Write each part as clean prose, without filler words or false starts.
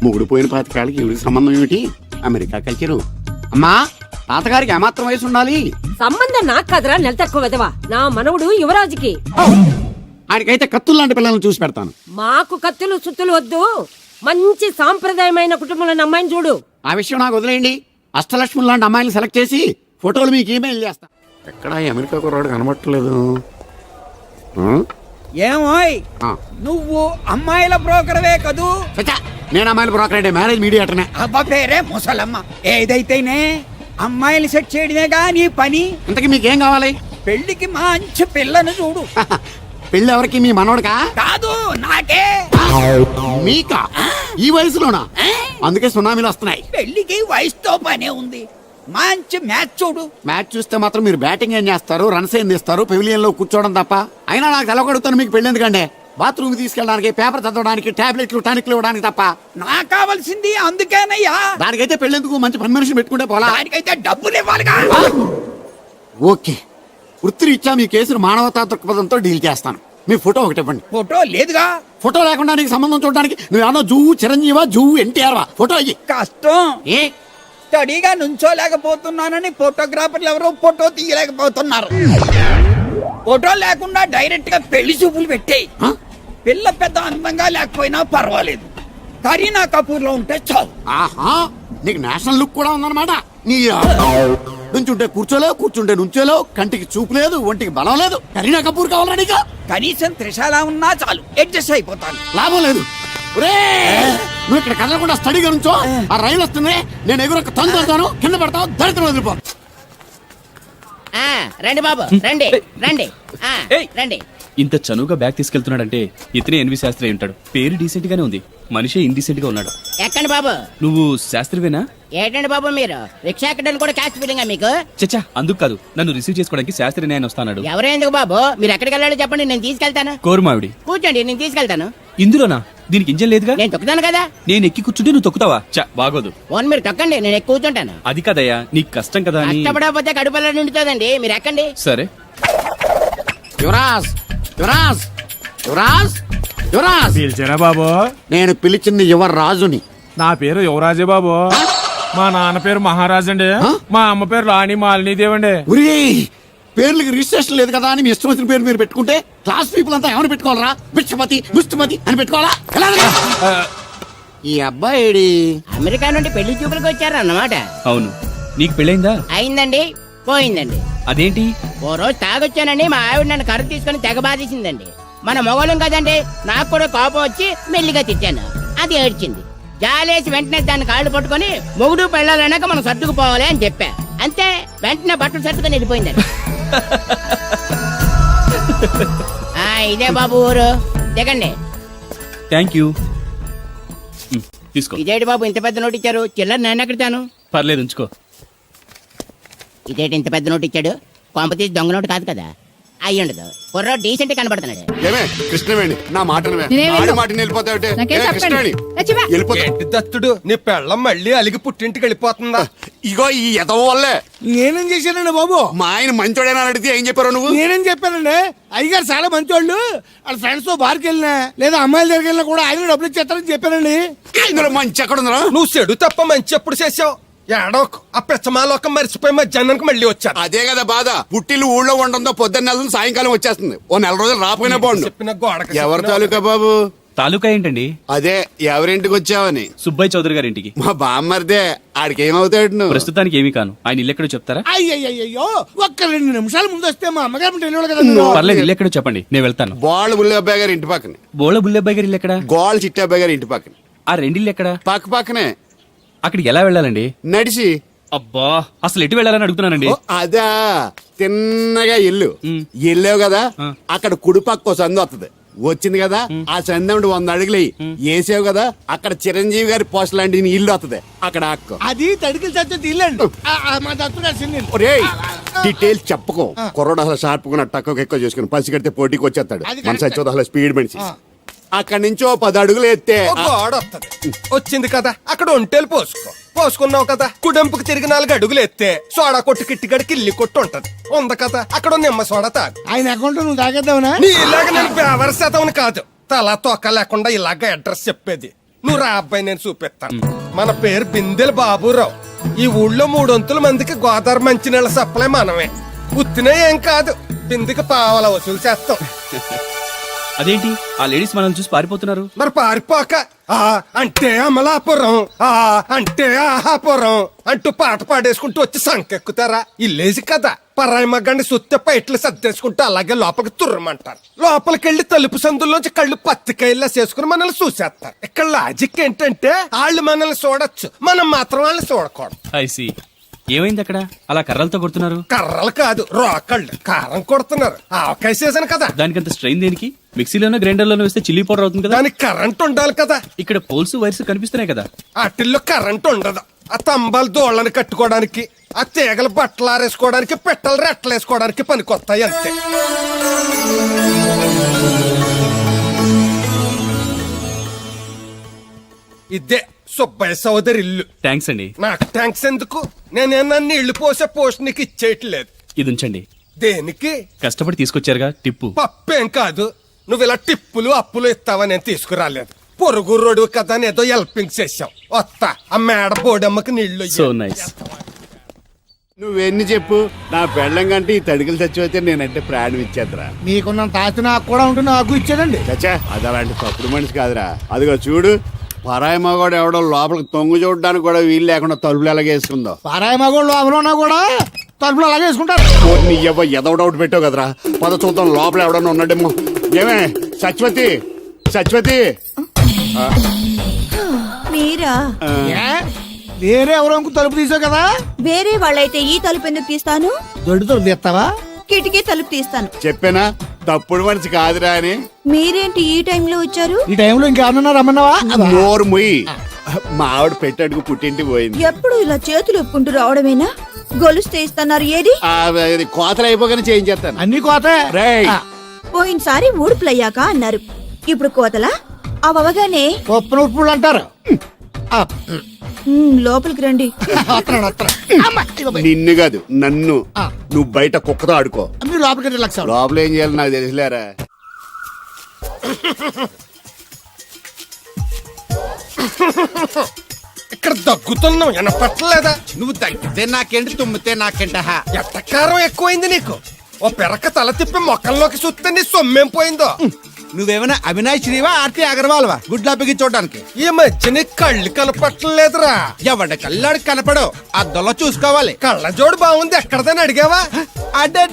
మొగుడు పోయిన పాతికాళ్ళకి ఎవరికి సంబంధం ఏమిటి? America culture. అమ్మా, తాతగారికి ఏమాత్రం వయసు ఉండాలి? సంబంధం నాకు కాదురా, నెల తక్కువ విధవా. నా మనవుడు యువరాజుకి. ఆయనకైతే కత్తులు లాంటి పిల్లల్ని చూసి పెడతాను. మాకు కత్తులు సుత్తులు వద్దు. మంచి సాంప్రదాయమైన కుటుంబంలో అమ్మాయిని చూడు. ఆ విషయం నాకు వదిలేయండి. అష్టలక్ష్మి లాంటి అమ్మాయిని సెలెక్ట్ చేసి ఫోటోలు మీకు ఈమెయిల్ చేస్తా. ఎక్కడ అమెరికా కుర్రాడు కనబట్టలేదు. ఏమోయ్, నువ్వు అమ్మాయిల బ్రోకర్వే కదూ? నేను అమ్మాయిల బ్రోకర్, మ్యారేజ్ మీడియాటర్నే. అబ్బా పేరే ముసలమ్మ. ఏదైతేనే అమ్మాయిలు సెట్ చేయడమేగా నీ పని. ఇంతకీ మీకేం కావాలి? పెళ్లికి మంచి పిల్లను చూడు. పెళ్లి ఎవరికి? మీ మనోడకా? కాదు, నాకే. మీకా? ఈ వయసులోనా? అందుకే సునామీలు వస్తున్నాయి. పెళ్లికి వయసుతో పనే ఉంది. మంచి మ్యాచ్ చూడు. మ్యాచ్ చూస్తే మాత్రం మీరు బ్యాటింగ్ ఏం చేస్తారు, రన్స్ ఏం తీస్తారు, పెవిలియన్ లో కూర్చోవడం తప్ప. అయినా నాకు తెలవగడుగుతాను మీకు పెళ్లి ఎందుకంటే? బాత్రూమ్ తీసుకెళ్ళడానికి, పేపర్ చదవడానికి, టాబ్లెట్లు టానిక్లు ఇవ్వడానికి తప్ప. నాకు కావాల్సింది అందుకేనయ్యా. దానికైతే పెళ్లిందుకు మంచి పని మనిషి పెట్టుకుంటే పోలా. దానికైతే డబ్బులు ఇవ్వాలిగా. ఓకే, వృత్తిరీత్యా మీ కేసును మానవతా దృక్పథంతో డీల్ చేస్తాను. మీ ఫోటో ఒకటి ఇవ్వండి. ఫోటో లేదుగా. ఫోటో లేకుండా నీకు సంబంధం చూడడానికి నువ్వేమో జువ్వు చిరంజీవా, జువ్వు ఎన్టీఆర్ ఫోటో అయ్యి. కష్టం. ఏ స్టడీగా నుంచోలేకపోతున్నానని ఫోటోగ్రాఫర్లు ఎవరో ఫోటో తీయలేకపోతున్నారు. ఫోటో లేకుండా డైరెక్ట్ గా పెళ్లి చూపులు పెట్టేయి. పిల్ల పెద్ద అందంగా లేకపోయినా పర్వాలేదు, కరీనా కపూర్ లో ఉంటే చాలు. ఆహా, నీకు నేషనల్ లుక్ కూడా ఉందన్నమాట. నీ నుంచుంటే కూర్చోలేవు, కూర్చుంటే నుంచోలేవు, కంటికి చూపు లేదు, ఒంటికి బలం లేదు. కరీనా కపూర్ కావాలా నీకు? కనీసం త్రిషాల ఉన్నా చాలు, అడ్జస్ట్ అయిపోతాను. లాభం లేదు. నువ్వు ఇక్కడ కదలకుండా స్టడీగా నుంచో. ఆ రైలు వస్తుంది, నేను ఎగురొక్క తొందరతాను, కింద పడతావు, దళితం వదిలిపో. రండి బాబు, రండి రండి రండి. ఇంత చనువుగా బ్యాగ్ తీసుకెళ్తున్నాడంటే ఇతనే ఎన్వి శాస్త్రి అయి ఉంటాడు. పేరు డీసెంట్ గానే ఉంది, మనిషే ఇండీసెంట్ గా ఉన్నాడు. ఎక్కండి బాబు. నువ్వు శాస్త్రివేనా? ఏంటండి బాబు మీరు రిక్షా ఎక్కడానికి కూడా క్యాష్ ఫీలింగా మీకు? చచ్చా, అందుకు కాదు, నన్ను రిసీవ్ చేసుకోవడానికి శాస్త్రి నేను వస్తాడు. ఎవరెందుకు బాబు, మీరు ఎక్కడికి వెళ్ళాలో చెప్పండి, నేను తీసుకెళ్తాను. కోరుమావిడి. కూర్చోండి, నేను తీసుకెళ్తాను. ఇందులోనా? దీనికి ఇంజన్ లేదుగా. నేను తొక్కుతాను కదా. నేను ఎక్కి కూర్చుంటే నువ్వు తొక్కుతావా? చా, బాగోదు. ఓన్ మీరు తొక్కండి, నేను ఎక్కి కూర్చుంటాను. అది కదయ్యా, నీకు కష్టం కదా అని. కష్టపడకపోతే కడుపులో నిండుతుందండి, మీరు ఎక్కండి. సరే. యువరాజ్, యువరాజ్, యువరాజ్, యువరాజ్. పిలిచారా బాబు? నేను పిలిచింది యువరాజుని. నా పేరు యువరాజే బాబు. మా నాన్న పేరు మహారాజ్ అండి. మా అమ్మ పేరు రాణి మాలినీదేవి అండి. పేర్లకి రిజిస్ట్రేషన్ లేదు కదా అని మీ ఇష్టం వచ్చిన పేరు మీరు పెట్టుకుంటే క్లాస్ పీపుల్ అంతా ఏమని పెట్టుకోవాలరా? బిచ్చమతి, ముష్టిమతి అని పెట్టుకోవాలా? ఈ అబ్బాయి అమెరికా నుండి పెళ్లి చూపులకు వచ్చారు అన్నమాట. అవును. నీకు పెళ్ళైందా? అయిందండి, పోయిందండి. అదేంటి? ఓ రోజు తాగొచ్చానండి, మా ఆవిడ నన్ను కర్ర తీసుకుని తెగ బాధేసిందండి. మన మొగలం కదండి, నాకు కూడా కోపం వచ్చి మెల్లిగా తిట్టాను. అది ఏడ్చింది. జాలేసి వెంటనే దాన్ని కాళ్ళు పట్టుకొని మొగుడు పెళ్ళాలన్నాక మనం సర్దుకుపోవాలి అని చెప్పా. అంతే, వెంటనే బట్టలు సర్దుకొని వెళ్ళిపోయిందండి. ఇదే బాబు ఊరు, దిగండి. Thank you. తీసుకో. ఇదేంటి బాబు ఇంత పెద్ద నోటు ఇచ్చారు? చిల్లర నేను ఎక్కడతాను? పర్లేదు, ఉంచుకో. ఇదేంటి ఇంత పెద్ద నోటు ఇచ్చాడు? కొంప తీసి దొంగ నోటు కాదు కదా? అయ్యుండదు, కుర్ర డీసెంట్ కనబడుతున్నాడు. కృష్ణవేణి, నా మాటను దత్తుడు, నీ పెళ్ళం మళ్ళీ అలిగి పుట్టింటికి వెళ్ళిపోతుందా? ఇగో ఈ ఎదవ వల్లే. నేనేం చేశానండి బాబు? మా ఆయన మంచోడేనా అడిగితే ఏం చెప్పారు నువ్వు? నేనేం చెప్పానండి? అయ్యగారు చాలా మంచోళ్ళు. వాళ్ళ ఫ్రెండ్స్ తో బార్కి వెళ్ళినా లేదా అమ్మాయిల దగ్గరికి వెళ్ళినా కూడా ఆయన డబ్బులు ఇచ్చేస్తారని చెప్పానండి. ఇందులో మంచి ఎక్కడ ఉందా? నువ్వు చెడు తప్ప మంచి ఎప్పుడు చేసావు? ఏడోకు ఆ పెచ్చమాలోకం మరిచిపోయి మధ్యాహ్నానికి మళ్ళీ వచ్చాను. అదే కదా బాధ. పుట్టిల్లు ఊళ్ళో ఉండడంతో పొద్దున్న నెల సాయంకాలం వచ్చేస్తుంది. ఓ నెల రోజులు రాపోయినా బాగుండు. చెప్పిన గోడ ఎవరి తాలూకా బాబు? తాలూకా ఏంటండి? అదే ఎవరింటికి వచ్చావని. సుబ్బయ్య చౌదరి గారి ఇంటికి. మా బామ్మర్దే. ఆడికి ఏమవుతాడు నువ్వు? ప్రస్తుతానికి ఏమీ కాను. ఆయన ఇల్లు ఎక్కడో చెప్తారా? అయ్యో, ఒక్క 2 నిమిషాల ముందు వస్తే మా అమ్మగారు తెలియదు కదా. పర్లేదు, ఇల్లు ఎక్కడో చెప్పండి, నేను వెళ్తాను. బోళ్ళ బుల్లి అబ్బాయి గారి ఇంటి పక్కన. బోళ బుల్లబ్బాయి గారి ఇల్లు ఎక్కడ? గోళ్ళ చిట్టి అబ్బాయి గారి ఇంటి పక్కన. ఆ రెండిల్లు ఎక్కడ? పక్క పక్కనే. అక్కడికి ఎలా వెళ్ళాలండి? నడిచి. అబ్బా, అసలు ఎటు వెళ్ళాలని అడుగుతున్నానండి. అదా, తిన్నగా ఇల్లు వెళ్ళావు కదా, అక్కడ కుడి పక్క సందు వస్తుంది. వచ్చింది కదా, ఆ సందు 100 అడుగులు వేసావు కదా, అక్కడ చిరంజీవి గారి పోస్ట్ లాంటి ఇల్లు వస్తుంది. అక్కడ అక్క అది తడికి చచ్చేది ఇల్లండి. మా డీటెయిల్స్ చెప్పకో. కుర్రోడు అసలు షార్ప్ గా తక్కువ ఎక్కువ చేసుకుని పసి కడితే పోటీకి వచ్చేస్తాడు. మన సచ్చోదు అసలు స్పీడ్ మనిషి. అక్కడి నుంచి 10 అడుగులు ఎత్తే గోడ వస్తుంది. వచ్చింది కదా, అక్కడ ఒంటేలు పోసుకున్నావు కదా, కుడెంపుకు తిరిగి 4 అడుగులు ఎత్తే సోడా కొట్టు కిట్టిగడి కిల్లి కొట్టు ఉంటది. ఉంది కదా, అక్కడ నిమ్మ సోడా తాగు. ఆయన అకౌంట్ నువ్వు తాగేద్దావునా? నీ ఇలాగ నేను బేవర్ శాతం కాదు, తల తొక్క లేకుండా ఇలాగ అడ్రస్ చెప్పేది. నువ్వు రా అబ్బాయి, నేను చూపిస్తాను. మన పేరు బిందెల బాబురావు. ఈ ఊళ్ళో 300 మందికి గోదావరి మంచినీళ్ళ సప్లై మనమే. ఉత్తినే ఏం కాదు, బిందెకి పావల వసూలు చేస్తాం. అదేంటి ఆ లేడీస్ మనల్ని చూసి పారిపోతున్నారు? మరి పారిపోక ఆ అంటే అమలాపురం, ఆ అంటే ఆహాపురం అంటూ పాట పాడేసుకుంటూ వచ్చి సంకెక్కుతారా? ఇల్లేసి కదా, పరాయి మగ్గండి సుత్తే పైట్లు సర్దేసుకుంటూ అలాగే లోపలికి తుర్రమంటారు. లోపలికెళ్లి తలుపు సందుల్లోంచి కళ్ళు పత్తికాయల్లా చేసుకుని మనల్ని చూసేస్తారు. ఇక్కడ లాజిక్ ఏంటంటే వాళ్ళు మనల్ని చూడొచ్చు, మనం మాత్రం వాళ్ళని చూడకూడదు. ఐసి ఏమైంది అక్కడ అలా కర్రలతో కొడుతున్నారు? కర్రలు కాదు, రోకళ్ళు కారం కొడుతున్నారు. ఆవకాయ సీజన్ కదా, దానికంత స్ట్రెయిన్ దేనికి? మిక్సీలోనో గ్రైండర్లోనో వేస్తే చిల్లీ పౌడర్ అవుతుంది కదా. దానికి కరెంట్ ఉండాలి కదా. ఇక్కడ పోల్స్ వైర్స్ కనిపిస్తున్నాయి కదా. వాటిల్లో కరెంట్ ఉండదు. ఆ తంబాలు దోళ్ళని కట్టుకోవడానికి, ఆ తీగలు బట్టలు ఆరేసుకోవడానికి, పెట్టలు రెట్టలేసుకోవడానికి పనికొస్తాయి అంతే. ఇదే సుబ్బయ్య సోదరి ఇల్లు. థ్యాంక్స్ అండి. నాకు థ్యాంక్స్ ఎందుకు? నేనేనా నీళ్లు పోసే పోస్ట్ నీకు ఇచ్చేయట్లేదు. ఇది ఉంచండి. దేనికి? కష్టపడి తీసుకొచ్చారుగా టిప్పు. పప్పేం కాదు, నువ్వు ఇలా టిప్పులు అప్పులు ఇస్తావా, నేను తీసుకురాలేదు. పొరుగు రోడ్డు కదా అని ఏదో హెల్పింగ్ చేసావు. వస్తా, ఆ మేడ బోడమ్మకి నీళ్లు సో నైస్. నువ్వెన్ని చెప్పు, నా పెళ్ళం కంటే ఈ తడికలు చచ్చిపోతే నేనంటే ప్రాణం ఇచ్చేద్దరా. మీకున్నంత ఆస్తి నాకు కూడా ఉంటుంది, నాకు ఇచ్చేదండి. చచ్చా, అది అలాంటి తప్పుడు మనిషి కాదురా. అదిగో చూడు, పరాయి మగవాడు ఎవడో లోపలికి తొంగు చూడడానికి కూడా వీలు లేకుండా తలుపులు ఎలాగ వేసుకుందో. పారాయి మగోళ్ళు లోపల ఉన్నా కూడా తలుపులు అలాగే వేసుకుంటారు. నీ ఎవ ఎదవ డౌట్ పెట్టావు కదరా. పద చూద్దాం లోపల ఎవడన్నా ఉన్నాడేమో. ఏమే సత్యవతి, సత్యవతి. మీరా? ఏ? వేరే ఎవరో ఇంకో తలుపు తీసావు కదా. వేరే వాళ్ళైతే ఈ తలుపు ఎందుకు తీస్తాను? దొడ్డు తలుపు తీస్తావా? కిటికీ తలుపు తీస్తాను. చెప్పానా తప్పుడు మనిషి కాదురా అని. మీరేంటి ఈ టైంలో వచ్చారు? ఈ టైంలో ఇంకేమన్నా రమ్మన్నావా? నోరు ముయ్యి. మా ఆవిడ పెట్టడుకు పుట్టింటికి పోయింది. ఎప్పుడు ఇలా చేతులు ఒప్పుకుంటూ రావడమేనా? గొలుస్తే ఇస్తున్నారు, ఏది? ఇది కోతలు అయిపోగానే చేయించేస్తాను. అన్ని కోతే. రేయ్, పోయినసారి ఊడుపులయ్యాక అన్నారు, ఇప్పుడు కోతలా? అవగానే ఉప్పు ఉప్పులు అంటారు. లోపలికి రండి. వస్తున్నాడు, వస్తున్నాడు. నిన్ను కాదు నన్ను. నువ్వు బయట కుక్కతో ఆడుకో. మీరు లోపలికి రిలాక్స్ అవ్వండి. లోపల ఏం చేయాలి నాకు తెలిసిలేరా. ఇక్కడ దగ్గుతున్నావు, వినపట్టలేదా? నువ్వు తగ్గితే నాకేంటి, తుమ్మితే నాకేంట. ఎట్టకారం ఎక్కువైంది నీకు. ఓ పెరక తల తిప్పి మొక్కల్లోకి చూస్తే నీ సొమ్మేం పోయిందో. నువ్వేమైనా అవినాష్ శ్రీవా, ఆర్తి అగర్వాల్వా గుడ్లా బిగి చూడడానికి? ఈ మధ్య నీ కళ్ళు కనపట్టలేదురా. ఎవడ కళ్ళాడు కనపడు, అద్దంలో చూసుకోవాలి. కళ్ళజోడు బాగుంది, ఎక్కడదని అడిగావా? అడ్డే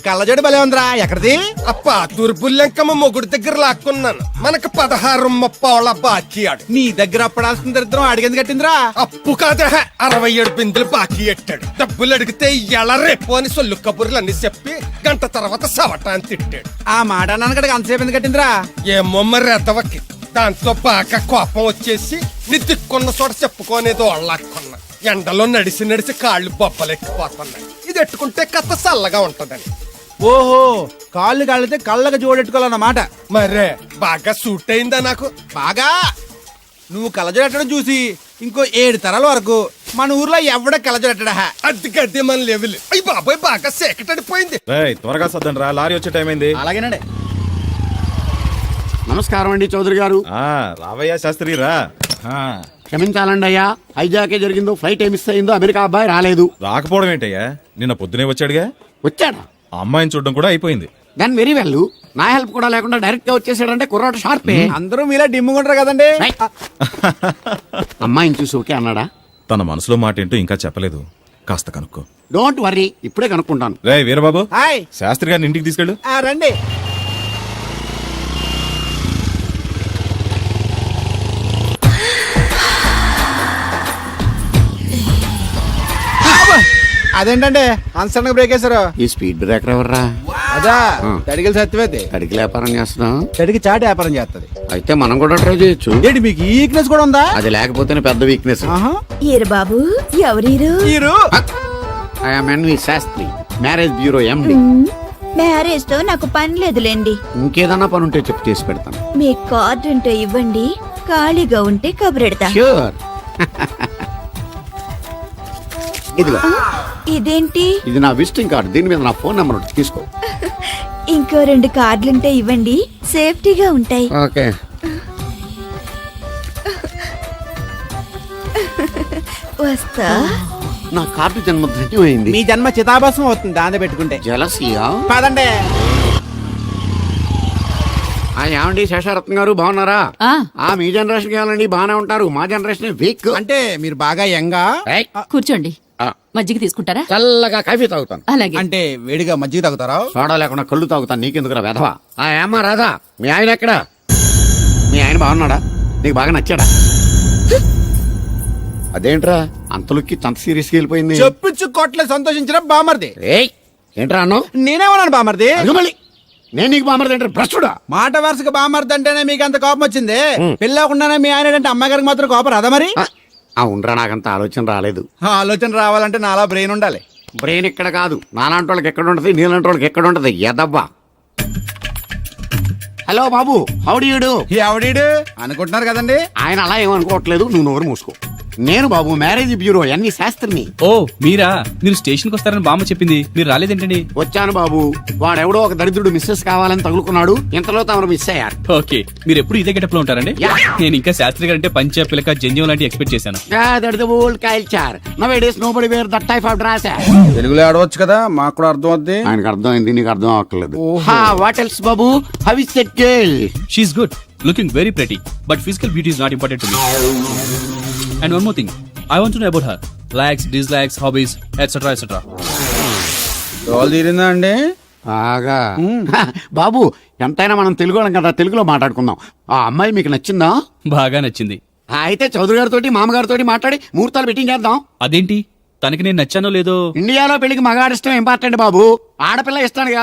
కళ్ళజోడు భలే ఉందిరా, ఎక్కడిది? అప్ప తూర్పుల్లెంకమ్మ మొగుడు దగ్గర లాక్కున్నాను. మనకు 16 బాకీ ఆడు. నీ దగ్గర అప్పడాల్సిన దరిద్రం అడిగింది కట్టిందిరా. అప్పు కాదా, 67 బిందులు బాకీ ఎట్టాడు. డబ్బులు అడిగితే ఎలా రేపు అని సొల్లు కబుర్లు అన్ని చెప్పి గంట తర్వాత సవటాన్ని తిట్టాడు. ఆ మాట నాన్నగడికి అంతసేపు ఎందుకు కట్టిందిరా? ఏమో మరి ఎదవకి. దాంతో బాగా కోపం వచ్చేసి నీ దిక్కున్న చోట చెప్పుకోనేది వాళ్ళకున్నా. ఎండలో నడిచి నడిచి కాళ్ళు బొబ్బలెక్కిపోతున్నాయి. ఇది ఎట్టుకుంటే కథ చల్లగా ఉంటదని. ఓహో, కాళ్ళు కాళ్ళతే కళ్ళగా జోడెట్టుకోవాలన్నమాట. మరే బాగా సూట్ అయిందా నాకు? బాగా. నువ్వు కళ్ళజోడెట్టడం చూసి ఇంకో 7 తరాల వరకు మన ఊర్లో ఎవడ కళ్ళజోడెట్టడా. అది గడ్డి మన లెవెల్. అయ్యి బాబాయ్, బాగా సేకటడిపోయింది. త్వరగా సర్దండి రా, లారీ వచ్చే టైం అయింది. అలాగేనండి. నమస్కారం అండి చౌదరి గారు. రావయ్యా శాస్త్రి రా. క్షమించాలండి అయ్యా, హైజాకే జరిగిందో, ఫ్లైట్ ఏమిస్ అయిందో, అమెరికా అబ్బాయి రాలేదు. రాకపోవడం ఏంటయ్యా, నిన్న పొద్దునే వచ్చాడుగా. వచ్చాడా? ఆ అమ్మాయిని చూడడం కూడా అయిపోయింది. దాని వెరీ వెల్. నా హెల్ప్ కూడా లేకుండా డైరెక్ట్ గా వచ్చేసాడంటే కుర్రాడు షార్పే. అందరూ మీలా డిమ్ముకుంటారు కదండి. అమ్మాయిని చూసి ఓకే అన్నాడా? తన మనసులో మాట ఏంటో ఇంకా చెప్పలేదు, కాస్త కనుక్కో. డోంట్ వర్రీ, ఇప్పుడే కనుక్కుంటాను. రే వీరబాబు, హాయ్. శాస్త్రి గారిని ఇంటికి తీసుకెళ్ళు. రండి. అదేంటండి అన్సడన్ గా బ్రేక్ వేశారు? ఈ స్పీడ్ బ్రేకర్ ఎవర్రా? అదా తడిగిల సత్యవేది. అడిగి వ్యాపారం చేస్తున్నాం. తడికి చాటి వ్యాపారం చేస్తది. అయితే మనం కూడా ట్రై చేయొచ్చు. ఏంటి మీకు ఈ వీక్నెస్ కూడా ఉందా? అది లేకపోతేనే పెద్ద వీక్నెస్. ఈరు బాబు, ఎవరీరు? మీరు I'm NV Sastri, marriage bureau MD. Marriage తో నాకు పని లేదులేండి. ఇంకేదన్నా పని ఉంటే చెప్పు, చేసి పెడతాను. మీ కార్డు ఉంటే ఇవ్వండి, ఖాళీగా ఉంటే కబురెడతా. ష్యూర్. ఇదిగో, ఇదేంటి? ఇది నా విజిటింగ్ కార్డు. దీని మీద నా ఫోన్ నెంబర్ ఉంటుంది, తీసుకో. ఇంకో 2 కార్డులుంటే ఇవ్వండి, సేఫ్టీగా ఉంటాయి. ఓకే. వస్తా. నా కార్డు జన్మ ధృతి అయింది. మీ జన్మ చితాభాసం అవుతుంది దాన్ని పెట్టుకుంటే. జలసియా పదండి. ఏమండి శేషారత్న గారు బాగున్నారా? మీ జనరేషన్ కావాలండి బాగానే ఉంటారు, మా జనరేషన్ వీక్. అంటే మీరు బాగా యంగా. కూర్చోండి, మజ్జిగ తీసుకుంటారా? చల్లగా కాఫీ తాగుతాను. అలాగే. అంటే వేడిగా మజ్జిగ తాగుతారా? సోడా లేకుండా కళ్ళు తాగుతాను. నీకెందుకురా వెధవా? ఏమ్మా రాధా, మీ ఆయన ఎక్కడా? మీ ఆయన బాగున్నాడా? నీకు బాగా నచ్చాడా? అదేంట్రా అంతలోకి అంత సీరియస్గా వెళ్ళిపోయింది? చెప్పుచ్చు కొట్ల సంతోషించిన బామర్ది. ఏయ్ ఏంట్రా అన్నావు? నేనేమన్నాను బామర్ది? అదిగో మళ్ళీ నేను నీకు బామర్ది ఏంట్రా భ్రష్టుడా? మాట వరుసగా బామర్ది అంటేనే మీకు అంత కోపం వచ్చింది. పెళ్ళకుండానే మీ ఆయన అంటే అమ్మగారికి మాత్రం కోపం రాదా మరి? ఉండరా, నాకంత ఆలోచన రాలేదు. ఆలోచన రావాలంటే నాలా బ్రెయిన్ ఉండాలి. బ్రెయిన్ ఇక్కడ కాదు, నాలాంటి వాళ్ళకి ఎక్కడ ఉంటది, నీలాంటి వాళ్ళకి ఎక్కడ ఉంటది ఎదవ్వా. హలో బాబు, హౌ డు యు డు? ఎవడీడు అనుకుంటున్నారు కదండి. ఆయన అలా ఏమనుకోవట్లేదు, నువ్వు నోరు మూసుకో. నేను బాబు మ్యారేజ్ బ్యూరో ఎన్ని శాస్త్రిని. ఓ మీరా? మీరు స్టేషన్కి వస్తారని బామ్మ చెప్పింది, మీరు రాలేదేంటండి? వచ్చాను బాబు, వాడెవడో ఒక దరిద్రుడు మిస్సెస్ కావాలని తగులుకున్నాడు, ఇంతలో తమరు మిస్ అయ్యారు. ఓకే, మీరు ఎప్పుడు ఇదే గెటప్ లో ఉంటారండి? నేను ఇంకా శాస్త్రి గారు అంటే పంచ పిలక జంజం లాంటి ఎక్స్పెక్ట్ చేశాను. తెలుగులో ఆడవచ్చు కదా, మాకు కూడా అర్థం అవుద్ది. ఆయనకు అర్థమైంది, నీకు అర్థం అవ్వట్లేదు. వాట్ ఎల్స్ బాబు? How is that girl? She's good, looking very pretty, but physical beauty is not important to me. And one more thing, I want to know about her likes, dislikes, hobbies etcetera etcetera. Role తీరిందా అండి? బాగా బాబు, ఎంతైనా మనం తెలుగు వాళ్ళం కదా, తెలుగులో మాట్లాడుకుందాం. ఆ అమ్మాయి మీకు నచ్చిందా? బాగా నచ్చింది. అయితే చౌదరి గారితో మామగారితో మాట్లాడి ముహూర్తాలు పెట్టించేద్దాం. అదేంటి, తనకి నేను నచ్చానో లేదో? ఇండియాలో పెళ్లికి మగాడి ఇష్టం ఇంపార్టెంట్ బాబు, ఆడపిల్ల ఇష్టానికి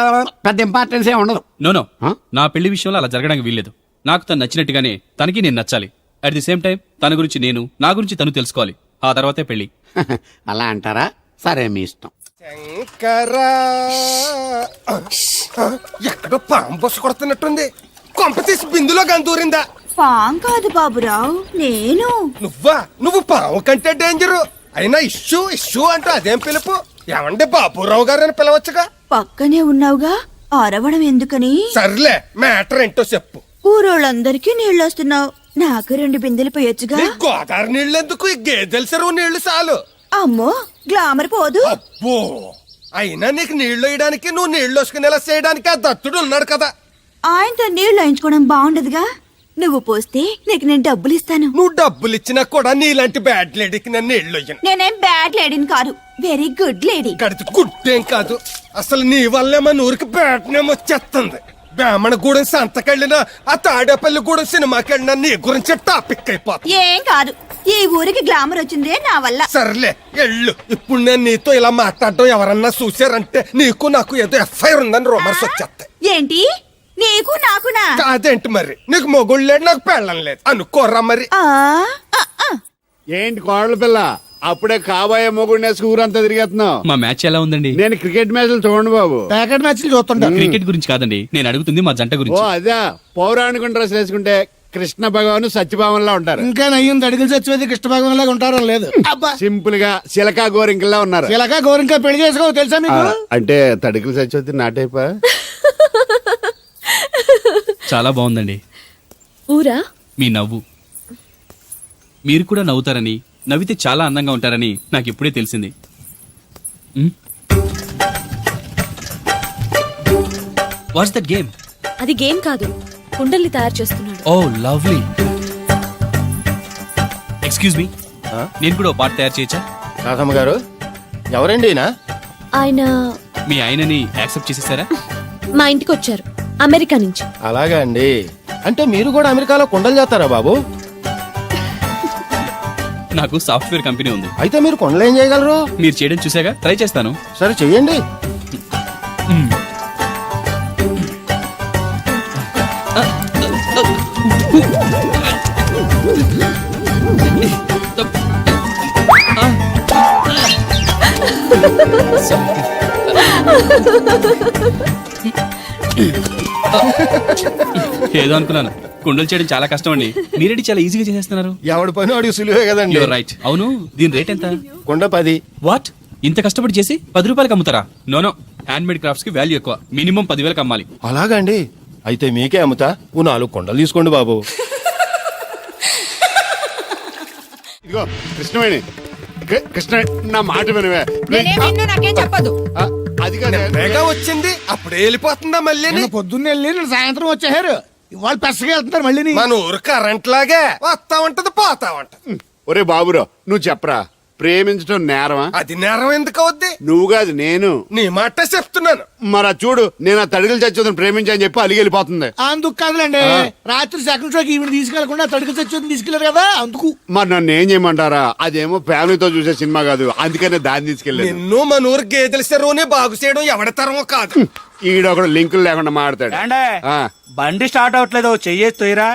పెద్ద ఇంపార్టెన్స్ ఏ ఉండదు. నో నా పెళ్లి విషయంలో అలా జరగడానికి వీల్లేదు. నాకు తను నచ్చినట్టుగానే తనకి నేను నచ్చాలి. అట్ ది సేమ్ టైం తన గురించి నేను, నా గురించి తను తెలుసుకోవాలి. ఆ తర్వాతే పెళ్లి. అలా అంటారా? సరే, మీ ఇష్టం. శంకరా, ఎక్కడో పాము బొస్స కొడుతున్నట్టుంది. కొంప తీసి బిందులో గందూరిందా? పాం కాదు బాబురావు, నేను. నువ్వు పాము కంటే డేంజరు. అయినా ఇష్యూ ఇష్యూ అంటూ అదేం పిలుపు? ఏమండి బాబురావు గారు అని పిలవచ్చుగా. పక్కనే ఉన్నావుగా, అరవడం ఎందుకని? సర్లే, మ్యాటర్ ఏంటో చెప్పు. ఊరోళ్ళందరికీ నీళ్ళొస్తున్నావు, నాకు 2 బిందెలు పోయొచ్చుగా. నీ గోదావరి నీళ్ళెందుకు? ఈ గేదెల చెరువు నీళ్లు చాలు. అమ్మో, గ్లామర్ పోదు. అబ్బో, అయినా నీకు నీళ్లు వేయడానికి, నువ్వు నీళ్లు వసుకునేలా చేయడానికి ఆ దత్తుడు ఉన్నాడు కదా. ఆయనతో నీళ్లు వేయించుకోవడం బాగుండదుగా. నువ్వు పోస్తే నీకు నేను డబ్బులు ఇస్తాను. నువ్వు డబ్బులు ఇచ్చినా కూడా నీలాంటి బ్యాడ్ లేడీకి నేను నీళ్లు వేయను. నేనేం బ్యాడ్ లేడీని కాదు, వెరీ గుడ్ లేడీ. గడిచి గుడ్డేం కాదు, అసలు నీ వల్లే మన ఊరికి బ్యాడ్ నేమ్ వచ్చేస్తుంది. బ్రాహ్మణగూడెం సంతకెళ్ళినా, ఆ తాడేపల్లిగూడెం సినిమాకెళ్ళినా నీ గురించి టాపిక్ అయిపోతుంది. ఏం కాదు, ఈ ఊరికి గ్లామర్ వచ్చిందే నా వల్ల. సర్లే ఎళ్ళు. ఇప్పుడు నేను నీతో ఇలా మాట్లాడడం ఎవరన్నా చూసారంటే నీకు నాకు ఏదో ఎఫ్ఐఆర్ ఉందని రూమర్స్ వచ్చేస్తాయి. ఏంటి, నీకు నాకునా? కాదేంటి మరి? నీకు మొగుడు లేడు, నాకు పెళ్ళం లేదు అనుకోరా మరి. ఏంటి కోడల పిల్ల, అప్పుడే కాబోయే మొగుడినేసి ఊరంతా తిరిగేస్తున్నావు. మా మ్యాచ్ ఎలా ఉందండి? నేను క్రికెట్ మ్యాచ్లు చూడండి బాబు. ప్యాకెట్ మ్యాచ్లు చూస్తుంటా. క్రికెట్ గురించి కాదండి నేను అడుగుతుంది, మా జంట ఓ గురించి. అదే, పౌరాణిక డ్రెస్ వేసుకుంటే కృష్ణ భగవాన్ సత్యభామన్లా ఉంటారు. ఇంకా నయ్యం అడిగిలు చచ్చిపోతే కృష్ణ భగవాన్ లాగా ఉంటారో లేదు. అబ్బా, సింపుల్ గా సిలకా గోరింకల్లా ఉన్నారు. ఇలాగా గోరింకా పెళ్లి చేసుకో తెలుసా మీకు? అంటే తడికలు చచ్చిపోతే నాటైపా. చాలా బాగుందండి. ఊరా? మీ నవ్వు, మీరు కూడా నవ్వుతారని, నవ్వితే చాలా అందంగా ఉంటారని నాకు ఇప్పుడే తెలిసింది. What's that game? అది గేమ్ కాదు, కుండల్ని తయారు చేస్తున్నాడు. Oh lovely. ఎక్స్క్యూజ్ మీ, నేను కూడా ఓ పాట తయారు చేయొచ్చా? రాధమ్మ గారు, ఎవరండి? ఆయన మీ ఆయనని యాక్సెప్ట్ చేసేసారా? మా ఇంటికి వచ్చారు, అమెరికా నుంచి. అలాగా అండి, అంటే మీరు కూడా అమెరికాలో కొండలు చేస్తారా బాబు? నాకు సాఫ్ట్వేర్ కంపెనీ ఉంది. అయితే మీరు కొండలు ఏం చేయగలరు? మీరు చేయడం చూసాగా, ట్రై చేస్తాను. సరే చెయ్యండి. ఏదో అనుకున్నాను, కుండలు చేయడం చాలా కష్టం అండి, మీరేంటి చాలా ఈజీగా చేసేస్తున్నారు. ఎవడి పని వాడికి సులువే కదండి. You're right. అవును, దీని రేట్ ఎంత? కొండ 10. వాట్, ఇంత కష్టపడి చేసి 10 రూపాయలకి అమ్ముతారా? నోనో, హ్యాండ్ మేడ్ క్రాఫ్ట్స్ కి వాల్యూ ఎక్కువ, మినిమం 10,000కి అమ్మాలి. అలాగండి, అయితే మీకే అమ్ముతా. ఓ 4 కొండలు తీసుకోండి బాబు. ఇదిగో కృష్ణవేణి కృష్ణ నా మాట వినవే నాకేం చెప్పదు. ఆ, అది కాదు బేగా వచ్చింది అప్పుడే వెళ్ళిపోతుందా మళ్ళీ నిన్న పొద్దున్నే వెళ్ళి నిన్న సాయంత్రం వచ్చారు. ఇవాళ పెసగా వెళ్తున్నారు మళ్ళీ. మన ఊరు కరెంట్ లాగే వస్తా ఉంటది పోతా ఉంటది. ఒరే బాబురా నువ్వు చెప్పరా, ప్రేమించడం నేరమా? అది నేరం ఎందుకు అవుద్ది? నువ్వు కాదు నేను. నీ మాట చెప్తున్నాను. మరి చూడు, నేను ఆ తడికలు చచ్చోదని ప్రేమించని చెప్పి అలిగి వెళ్ళిపోతుంది. అందుకు కాదులేండి, రాత్రి సెకండ్ షోకి ఈవిడ తీసుకెళ్లకుండా తడికి చచ్చి తీసుకెళ్లారు కదా అందుకు. మరి నన్ను ఏం చేయమంటారా? అదేమో ఫ్యామిలీతో చూసే సినిమా కాదు, అందుకనే దాన్ని తీసుకెళ్ళాను. నిన్ను మన ఊరు గేదెల చెరువుని బాగు చేయడం ఎవరి తరమో కాదు. ఈడొకడు లింకులు లేకుండా మాడతాడు. ఆ. బండి స్టార్ట్ అవట్లేదు, చెయ్యేసి తోయరా.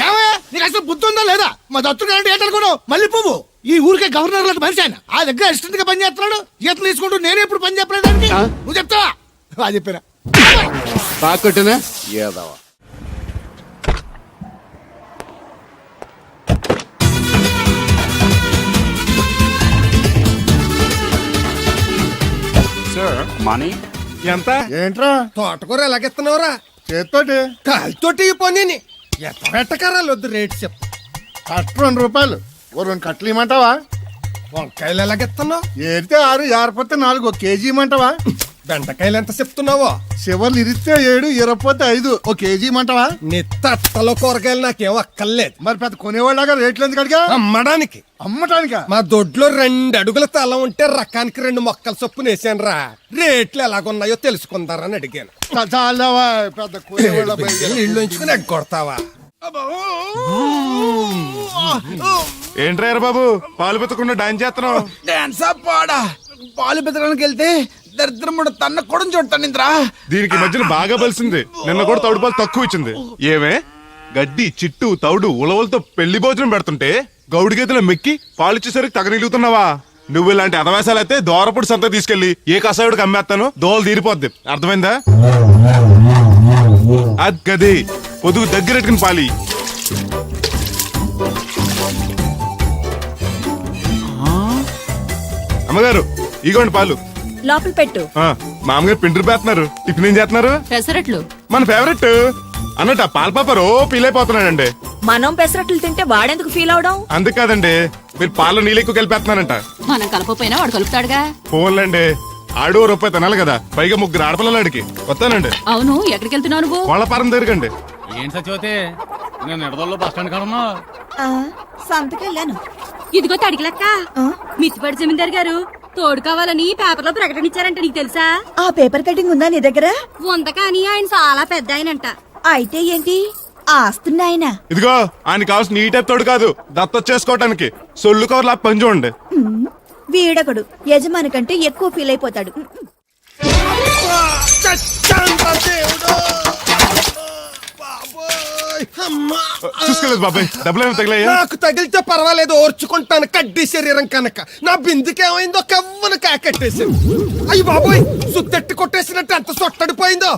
ఏమయ్యా నీకు అసలు బుద్ధి ఉందా లేదా? మా దత్తుడు అంటే ఏంటనుకున్నావు? మళ్ళీ పువ్వు ఈ ఊరికే గవర్నర్ లాంటి మనిషి ఆయన. ఆ దగ్గర అసిస్టెంట్ గా పని చేస్తున్నాడు, ఈతలు తీసుకుంటూ నేను ఎప్పుడు పని చెప్పలేదండి. నువ్వు చెప్తావా? అది చెప్పారా బాగా కొట్టినా ఏదవా. మనీ ఎంత ఏంట్రా తోటకూర ఎలాగెత్తున్నావురా? చేత్తోటి కాలితోటి ఈ పని ఎంత పెట్టకరాలు వద్దు రేటు చెప్పు. కట్ట 2 రూపాయలు, ఓ 2 కట్టలు ఇమ్మంటావా? వంకాయలు ఎలాగెత్తున్నావు? ఏరితే 6, ఏరపోతే 4, 1 కేజీ ఇమ్మంటావా? బెండకాయలు ఎంత చెప్తున్నావో? చివర్లు ఇరిస్తే 7, ఇరపోతే 5, 1 కేజీ ఇమ్మంటావా? నీ తట్టలో కూరగాయలు నాకేం అక్కర్లేదు. మరి పెద్ద కొనేవాళ్ళగా రేట్లు ఎందుకు అడిగా? అమ్మడానికి. అమ్మటానికా? మా దొడ్లో 2 అడుగుల తల ఉంటే రకానికి 2 మొక్కల చొప్పున వేసాను రా. రేట్లు ఎలాగున్నాయో తెలుసుకుందారని అడిగాను. చాలావా పెద్ద కొనేవాళ్ళ ఇల్లు ఉంచుకుని ఎగ్గొడతావా? ఏంట్రా బాబు పాలు పెత్తకుండా డాన్స్ చేస్తున్నావు? డాన్స్ పాడా పాలు పెతడానికి వెళ్తే దరిద్రం తన్న కూడా చూడతాను ఇంద్రా. దీనికి మధ్యన బాగా బలిసింది. నిన్న కూడా తౌడు పాలు తక్కువ ఇచ్చింది. ఏమే గడ్డి చిట్టు తౌడు ఉలవలతో పెళ్లి భోజనం పెడుతుంటే గౌడి గేదెలో మెక్కి పాలిచ్చేసరికి తగనిలుగుతున్నావా? నువ్వు ఇలాంటి అదవేశాలు అయితే దోరపుడు సంత తీసుకెళ్లి ఏ కసాయుడికి అమ్మేస్తాను, దోలు తీరిపోద్ది. అర్థమైందా? అది గది పొదుగు దగ్గరెట్టుకుని పాలి. అమ్మగారు ఇగోండి పాలు. లోపల పెట్టు. మామగారు పిండి పేస్తున్నారు. టిఫిన్ ఏం చేస్తున్నారు? పెసరట్లు. మన ఫేవరెట్ అన్నట్టు పాల పాప రో ఫీల్ అయిపోతున్నాడండి. మనం పెసరట్లు తింటే వాడెందుకు ఫీల్ అవడం? అందుకు కాదండి, మీరు పాలలో నీళ్ళు ఎక్కువ కలిపేస్తున్నారంట. మనం కలపపోయినా వాడు కలుపుతాడుగా. ఫోన్లండి, ఆడు రూపాయి తినాలి కదా, పైగా 3 ఆడపిల్లలాడికి. వస్తానండి. అవును, ఎక్కడికి వెళ్తున్నావు నువ్వు? వాళ్ళ పారం తిరగండి. ఏంటి సచివతే నేను నిడదల్లో బస్ స్టాండ్ కాడన్నా సంతకెళ్ళాను. ఇదిగో తడికిలక్క, మిత్తిపడి జమీందార్ గారు తోడు కావాలని పేపర్ లో ప్రకటన ఇచ్చారంట. నీకు తెలుసా? ఆ పేపర్ కటింగ్ ఉందా నీ దగ్గర? ఉంది, కానీ ఆయన చాలా పెద్ద ఆయనంట. అయితే ఏంటి ఆస్తున్నాయన? ఇదిగో ఆయన కావాల్సిన ఈ టైప్ తోడు కాదు, దత్తొచ్చేసుకోవటానికి సొల్లు కవర్లా పని చూడండి. వీడొకడు యజమాని కంటే ఎక్కువ ఫీల్ అయిపోతాడు. చూసుకోలేదు బాబాయ్, డబ్బులు ఏమి తగిలాయా? నాకు తగిలితే పర్వాలేదు, ఓర్చుకుంటాను. కడ్డీ శరీరం కనుక నా బిందుకేమైందో కవ్వను కాకెట్టేసింది. అయ్యి బాబోయ్, సుత్తెట్టి కొట్టేసినట్టు ఎంత సొట్టడిపోయిందో.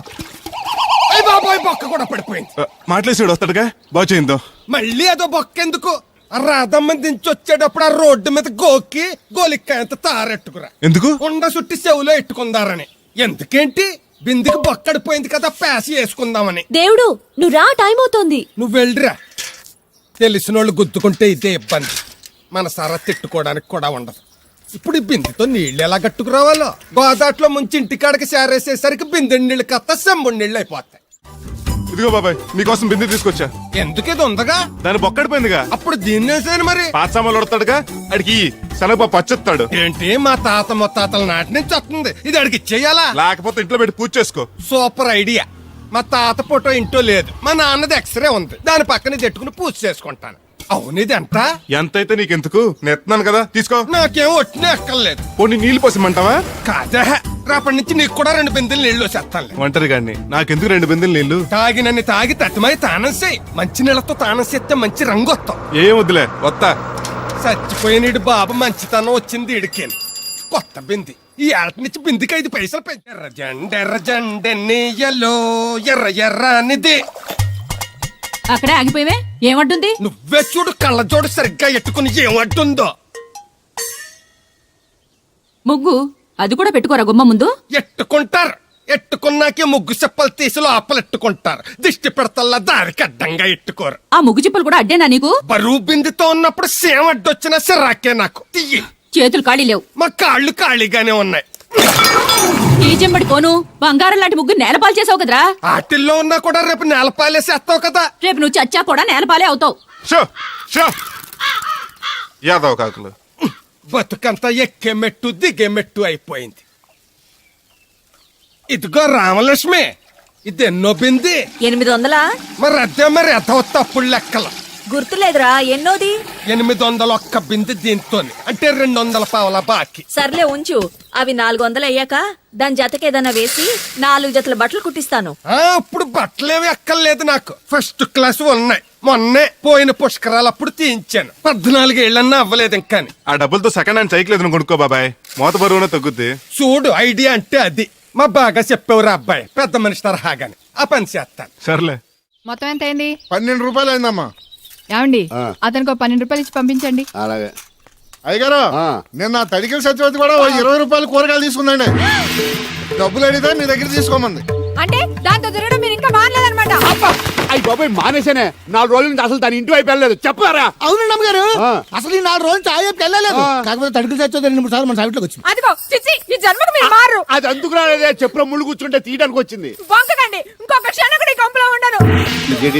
అయ్యి బాబోయ్, బొక్క కూడా పడిపోయింది. మాట్లాడేసాడు వస్తాడుగా, బాగు చేయిందో. మళ్ళీ అదో బొక్కెందుకు? రాధమ్మ దించి వచ్చేటప్పుడు ఆ రోడ్డు మీద గోకి గోలిక్కాయంత తారెట్టుకురా. ఎందుకు? ఉండ చుట్టి చెవులో ఎట్టుకుందారని. ఎందుకేంటి? బిందికి బొక్కడిపోయింది కదా, పేసి వేసుకుందామని. దేవుడు, నువ్వు రా, టైం అవుతోంది. నువ్వు వెళ్ళిరా. తెలిసినోళ్ళు గుద్దుకుంటే ఇదే ఇబ్బంది. మన సర తిట్టుకోవడానికి కూడా ఉండదు. ఇప్పుడు ఈ బిందెతో నీళ్లు ఎలా కట్టుకురావాలో? గోదాట్లో ముంచి ఇంటికాడికి చేరేసేసరికి బిందె నీళ్ళు కత్త సెంబుడి నీళ్ళు అయిపోతాయి. ఇదిగో బాబాయ్, నీకోసం బిందె తీసుకొచ్చా. ఎందుకేదో ఉందగా? దాని బొక్కడిపోయిందిగా. అప్పుడు దీన్ని వేసాను మరి. పాత సామాన్లు వడతాడుగా, అడిగి శనగపప్పు పచ్చెత్తాడు. ఏంటి మా తాత ముత్తాతల నాటి నుంచి వస్తుంది, ఇది అడిగి ఇచ్చేయాలా? లేకపోతే ఇంట్లో పెట్టి పూజ చేసుకో. Super idea. మా తాత ఫోటో ఇంట్లో లేదు, మా నాన్నది ఎక్స్రే ఉంది, దాని పక్కన చెట్టుకుని పూజ చేసుకుంటాను. అవును, ఇది ఎంత? ఎంతైతే నీకెందుకు, నెత్తున్నాను కదా, తీసుకో. నాకేం ఒట్టినే ఎక్కర్లేదు. పోనీ నీళ్లు పోసిమంటావా? కాదా, రేపటి నుంచి నీకు కూడా 2 బిందెలు నీళ్లు వచ్చేస్తాను. ఒంటరి గాడిని, నాకెందుకు 2 బిందెలు నీళ్లు? తాగినన్ని తాగి తట్టుమై తానం చేయి. మంచి నీళ్ళతో తానం చేస్తే మంచి రంగు వస్తాం. ఏం వద్దులే, వస్తా. చచ్చిపోయినీడు బాబు మంచితనం వచ్చింది ఇడికేను. కొత్త బింది ఈ ఏళ్ళ నుంచి బిందికి 5 పైసలు పెంచి. ఎర్రజెండెన్నీయలో ఎర్ర ఎర్రనిది. అక్కడే ఆగిపోయావే, ఏమంటుంది? నువ్వే చూడు, కళ్ళజోడు సరిగ్గా ఎట్టుకుని ఏమంటుందో. ముగ్గు అది కూడా పెట్టుకోరా గుమ్మ ముందు. ఎట్టుకుంటారు. ఎట్టుకున్నాకే ముగ్గు చెప్పలు తీసి లోపలెట్టుకుంటారు. దిష్టి పెడతల్లా దారికి అడ్డంగా ఎట్టుకోరు. ఆ ముగ్గు చిప్పలు కూడా అడ్డేనా నీకు? బరువు బిందుతో ఉన్నప్పుడు సేమ అడ్డొచ్చినా సిరాకే నాకు. తీయి. చేతులు ఖాళీ లేవు. మా కాళ్ళు ఖాళీగానే ఉన్నాయి. ఈ చెంబడి కోను బంగారం లాంటి ముగ్గు నేలపాలు చేసావు కదరా. ఆటిల్లో ఉన్నా కూడా రేపు నేలపాలేసేస్తావు కదా. రేపు నువ్వు చచ్చా కూడా నేలపాలే అవుతావు. షో షో యాదవ్ కాకులు. బతుకంతా ఎక్కే మెట్టు దిగే మెట్టు అయిపోయింది. ఇదిగో రామలక్ష్మి, ఇది ఎన్నో బింది? 800. మరి అదే మరి ఎదవ తప్పుడు లెక్కలు. గుర్తులేదురా ఎన్నోది? 801 బింది దీంతో, అంటే 200 పావలా బాకీ. సర్లే ఉంచు. అవి 400 అయ్యాక దాని జతకేదన్నా వేసి 4 జతల బట్టలు కుట్టిస్తాను. ఇప్పుడు బట్టలేవి ఎక్కర్లేదు నాకు. ఫస్ట్ క్లాస్ ఉన్నాయి. మొన్నే పోయిన పుష్కరాలు అప్పుడు తీయించాను. 14 ఏళ్ళన్నా అవ్వలేదు ఇంకా. ఆ డబ్బులతో సెకండ్ హ్యాండ్ సైకిల్ ఏదైనా కొనుక్కో బాబాయ్, మోత బరువున తగ్గుద్ది. చూడు, ఐడియా అంటే అది. మా బాగా చెప్పేవారు అబ్బాయి, పెద్ద మనిషి తరహాగాని. ఆ పని చేస్తాను. సర్లే. మొత్తం ఎంత అయింది? 12 రూపాయలు అయిందమ్మా. ఏమండి, అతనికి 12 రూపాయలు ఇచ్చి పంపించండి. అలాగే అయ్యగారు, నిన్న తడికల సత్యవతి కూడా 20 రూపాయలు కూరగాయలు తీసుకుందండి. డబ్బులు అడిగితే మీ దగ్గర తీసుకోమంది. అంటే దాంతో తిరగడం మీరు ఇంకా మారలేదన్నమాట. అయ్యి బాబాయ్ మానేసానే. 4 రోజుల నుంచి అసలు తన ఇంటి వైపు వెళ్ళలేదు. చెప్పారా? అవునండి అమ్మగారు, అసలు ఈ 4 రోజులు చాయకి వెళ్ళలేదు. కాకపోతే తడికల సత్యవతి 2-3 సార్లు మన సావిట్లోకి వచ్చింది. అదిగో చిచ్చి, ఈ జన్మకు మీరు మారు. అది అందుకు రాలేదే, చెప్పులో ముళ్ళు కూర్చుంటే తీయడానికి వచ్చింది. బొంకకండి, ఇంకొక క్షణం కూడా ఈ కొంపలో ఉండను.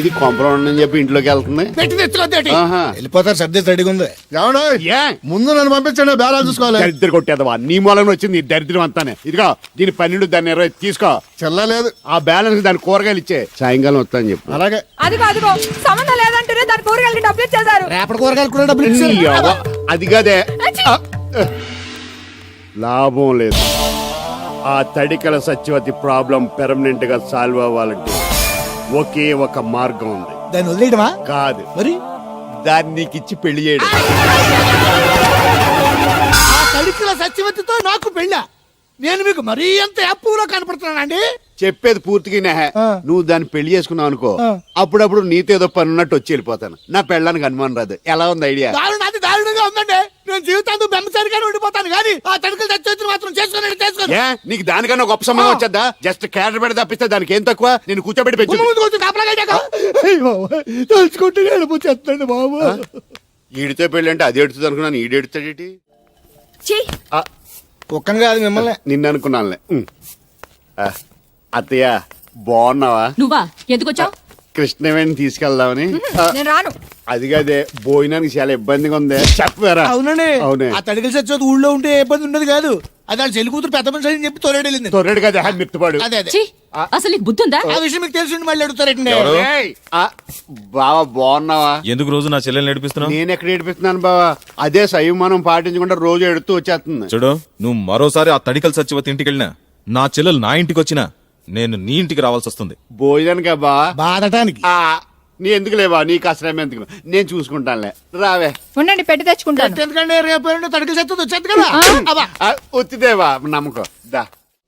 ఇది కొంపలో ఉండని చెప్పి ఇంట్లోకి వెళ్తుంది. పెట్టి తెచ్చుకోద్దేటి. ఆహా. వెళ్ళిపోతారు, సర్ది రెడీగా ఉంది. ఏమన్నా ఏ ముందు నన్ను పంపించండి, బేరాలు చూసుకోవాలి. దరిద్ర కొట్టేదవా, నీ మూలంగా వచ్చింది ఈ దరిద్రం అంతానే. ఇదిగో దీని 12, దాన్ని 20 తీసుకో. చెల్లలేదు. ఆ బ్యాలెన్స్ దాని కూరగాయలు ఇచ్చే, సాయంకాలం వస్తాను చెప్పు. అలాగే. అదిగో సంబంధం లేదంటూనే దాని కూరగాయలకి డబ్బులు ఇచ్చేశారు. రేపటి కూరగాయలు కూడా డబ్బులు నీ ఇచ్చారు. అవ్వ, అది కదే లాభం లేదు. ఆ తడికల సత్యవతి ప్రాబ్లం పెర్మనెంట్ గా సాల్వ్ అవ్వాలంటే ఒకే ఒక మార్గం ఉంది. దాన్ని వదిలేయడమా? కాదు, మరి దాన్ని నీకిచ్చి పెళ్లి చేయడం. ఆ తడికల సత్యవతితో నాకు పెళ్ళా? నేను మీకు మరీ ఎంత యాప్లో కనపడుతున్నానండి? చెప్పేది పూర్తిగా నెహ. నువ్వు దాన్ని పెళ్లి చేసుకున్నావు అనుకో, అప్పుడప్పుడు నీతో ఏదో పని ఉన్నట్టు వచ్చి వెళ్ళిపోతాను. నా పెళ్ళడానికి అనుమానం రాదు. ఎలా ఉంది ఐడియా? అది దారుణంగా ఉందండి. నేను జీవితాంతం బెమ్మసారిగానే ఉండిపోతాను, కానీ ఆ తడికల సత్యవతిని మాత్రం చేసుకోను. ఏ నీకు దానికన్నా గొప్ప సమయం వచ్చేద్దా? జస్ట్ క్యారెట్ పెడితే తప్పిస్తే దానికి ఏం తక్కువ? నేను కూర్చోబెట్టి పెంచు. తలుచుకుంటే వెళ్ళిపోతుంది బాబు. ఈడితో పెళ్ళి అంటే అది ఎడుతుంది అనుకున్నాను, ఈడు ఎడుతాడేటి? కుక్కను కాదు మిమ్మల్ని. నిన్ను అనుకున్నానులే. అత్తయ్య బాగున్నావా? నువ్వా ఎందుకు వచ్చావు? కృష్ణవేణి తీసుకెళ్దామని. నేను రాను. అది కాదే, భోజనానికి చాలా ఇబ్బందిగా ఉంది. చెప్పారా? అవునండి. అవునే. ఆ తడికల సత్యవతి ఊళ్ళో ఉంటే ఏ ఇబ్బంది ఉండదు కాదు. అది వాళ్ళ చెల్లి కూతురు పెద్ద మనిషి అని చెప్పి తొరేడు వెళ్ళింది. తొర్రెడు కదా, మిత్తుపాడు. అదే అదే. ఛీ, అసలు నీకు బుద్ధి ఉందా? ఆ విషయం మీకు తెలిసి మళ్ళీ అడుగుతారండి. ఏయ్, బావా బాగున్నావా? ఎందుకు రోజు నా చెల్లెల్ని నడిపిస్తున్నావు? నేను ఎక్కడ ఏడిపిస్తున్నాను బావా? అదే సంయమనం పాటించకుండా రోజు ఎడుతూ వచ్చేస్తుంది. చూడు, నువ్వు మరోసారి ఆ తడికల సత్యవతి ఇంటికి వెళ్ళినా, నా చెల్లెలు నా ఇంటికి వచ్చినా, నేను నీ ఇంటికి రావాల్సి వస్తుంది. భోజనానికి బావా? బాధటానికి. నీ ఎందుకు లేవా, నీకు అసలు ఎందుకు, నేను చూసుకుంటానులే. రావే. ఉండండి, పెట్టి తెచ్చుకుంటాను. ఎందుకంటే రేపు తడికల సత్యవతి వచ్చేది కదా. వచ్చిదేవా నమ్మకం. దా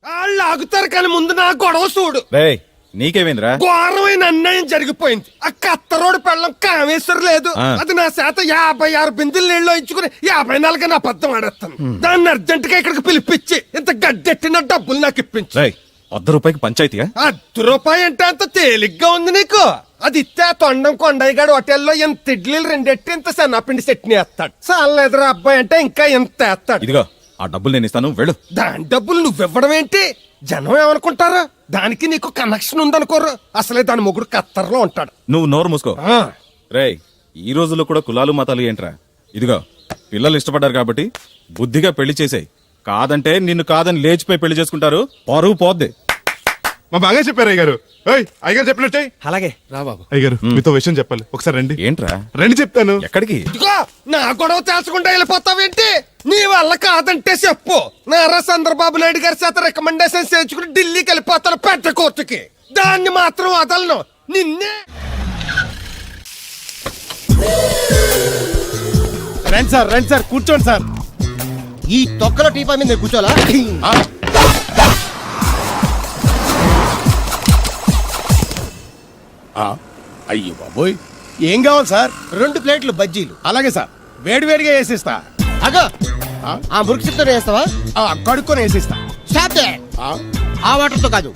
వాళ్ళు ఆగుతారు, కానీ ముందు నా గొడవ చూడు. రేయ్, నీకేమైందిరా? ఘోరమైన అన్యాయం జరిగిపోయింది. ఆ కత్తరోడు పెళ్ళం కామేశ్వర లేదు. అది నా చేత 56 బిందులు నీళ్ళు ఇచ్చుకుని 54 నా అబద్ధం ఆడేస్తాను. దాన్ని అర్జెంట్ గా ఇక్కడికి పిలిపించి ఇంత గడ్డెట్టిన డబ్బులు నాకు ఇప్పించు. రేయ్, ₹100 పంచాయతీయా? ₹1 అంటే అంత తేలిగ్గా ఉంది నీకు? అది ఇస్తే ఆ తొండం కొండయ్యగాడు హోటల్లో ఎంత ఇడ్లీలు 2 ఎట్టి ఇంత సన్నపిండి చట్నీ వేస్తాడు. చాలేదురా అబ్బాయి అంటే ఇంకా ఎంత వేస్తాడు. ఇదిగో ఆ డబ్బులు నేను ఇస్తాను, వెళ్ళు. దాని డబ్బులు నువ్వివ్వడం ఏంటి? జనం ఏమనుకుంటారు? దానికి నీకు కనెక్షన్ ఉందనుకోరు. అసలే దాని మొగుడు కత్తర్లో ఉంటాడు. నువ్వు నోరు మూసుకో. రేయ్, ఈ రోజుల్లో కూడా కులాలు మతాలు ఏంట్రా? ఇదిగో పిల్లలు ఇష్టపడ్డారు కాబట్టి బుద్ధిగా పెళ్లి చేసేయ్. కాదంటే నిన్ను కాదని లేచిపోయి పెళ్లి చేసుకుంటారు, పరువు పోద్ది. మా బాగా చెప్పారు అయ్యగారు. అయ్యగారు చెప్పినట్టే. అలాగే రా బాబు. అయ్యగారు మీతో విషయం చెప్పాలి, ఒకసారి రండి. ఏంట్రా? రండి చెప్తాను. ఎక్కడికి? ఇదిగో నా గొడవ తేల్చకుండా వెళ్ళిపోతావేంటి? నీ వల్ల కాదంటే చెప్పు. నారా చంద్రబాబు నాయుడు గారి చేత రికమెండేషన్ చేయించుకుని ఢిల్లీకి వెళ్ళిపోతాను పెద్ద కోర్టుకి. దాన్ని మాత్రం వదలను. నిన్నే. రండి సార్ కూర్చోండి సార్. ఈ తొక్కలో టీపా మీద కూర్చోలా? అయ్యో బాబోయ్, ఏం కావాలి సార్? 2 ప్లేట్లు బజ్జీలు. అలాగే సార్, వేడివేడిగా వేసిస్తా. అగో ఆ మురికి చిత్తం వేస్తావా? కడుక్కొని వేసిస్తా. స్టాప్ దే. ఆ వాటర్ తో కాదు.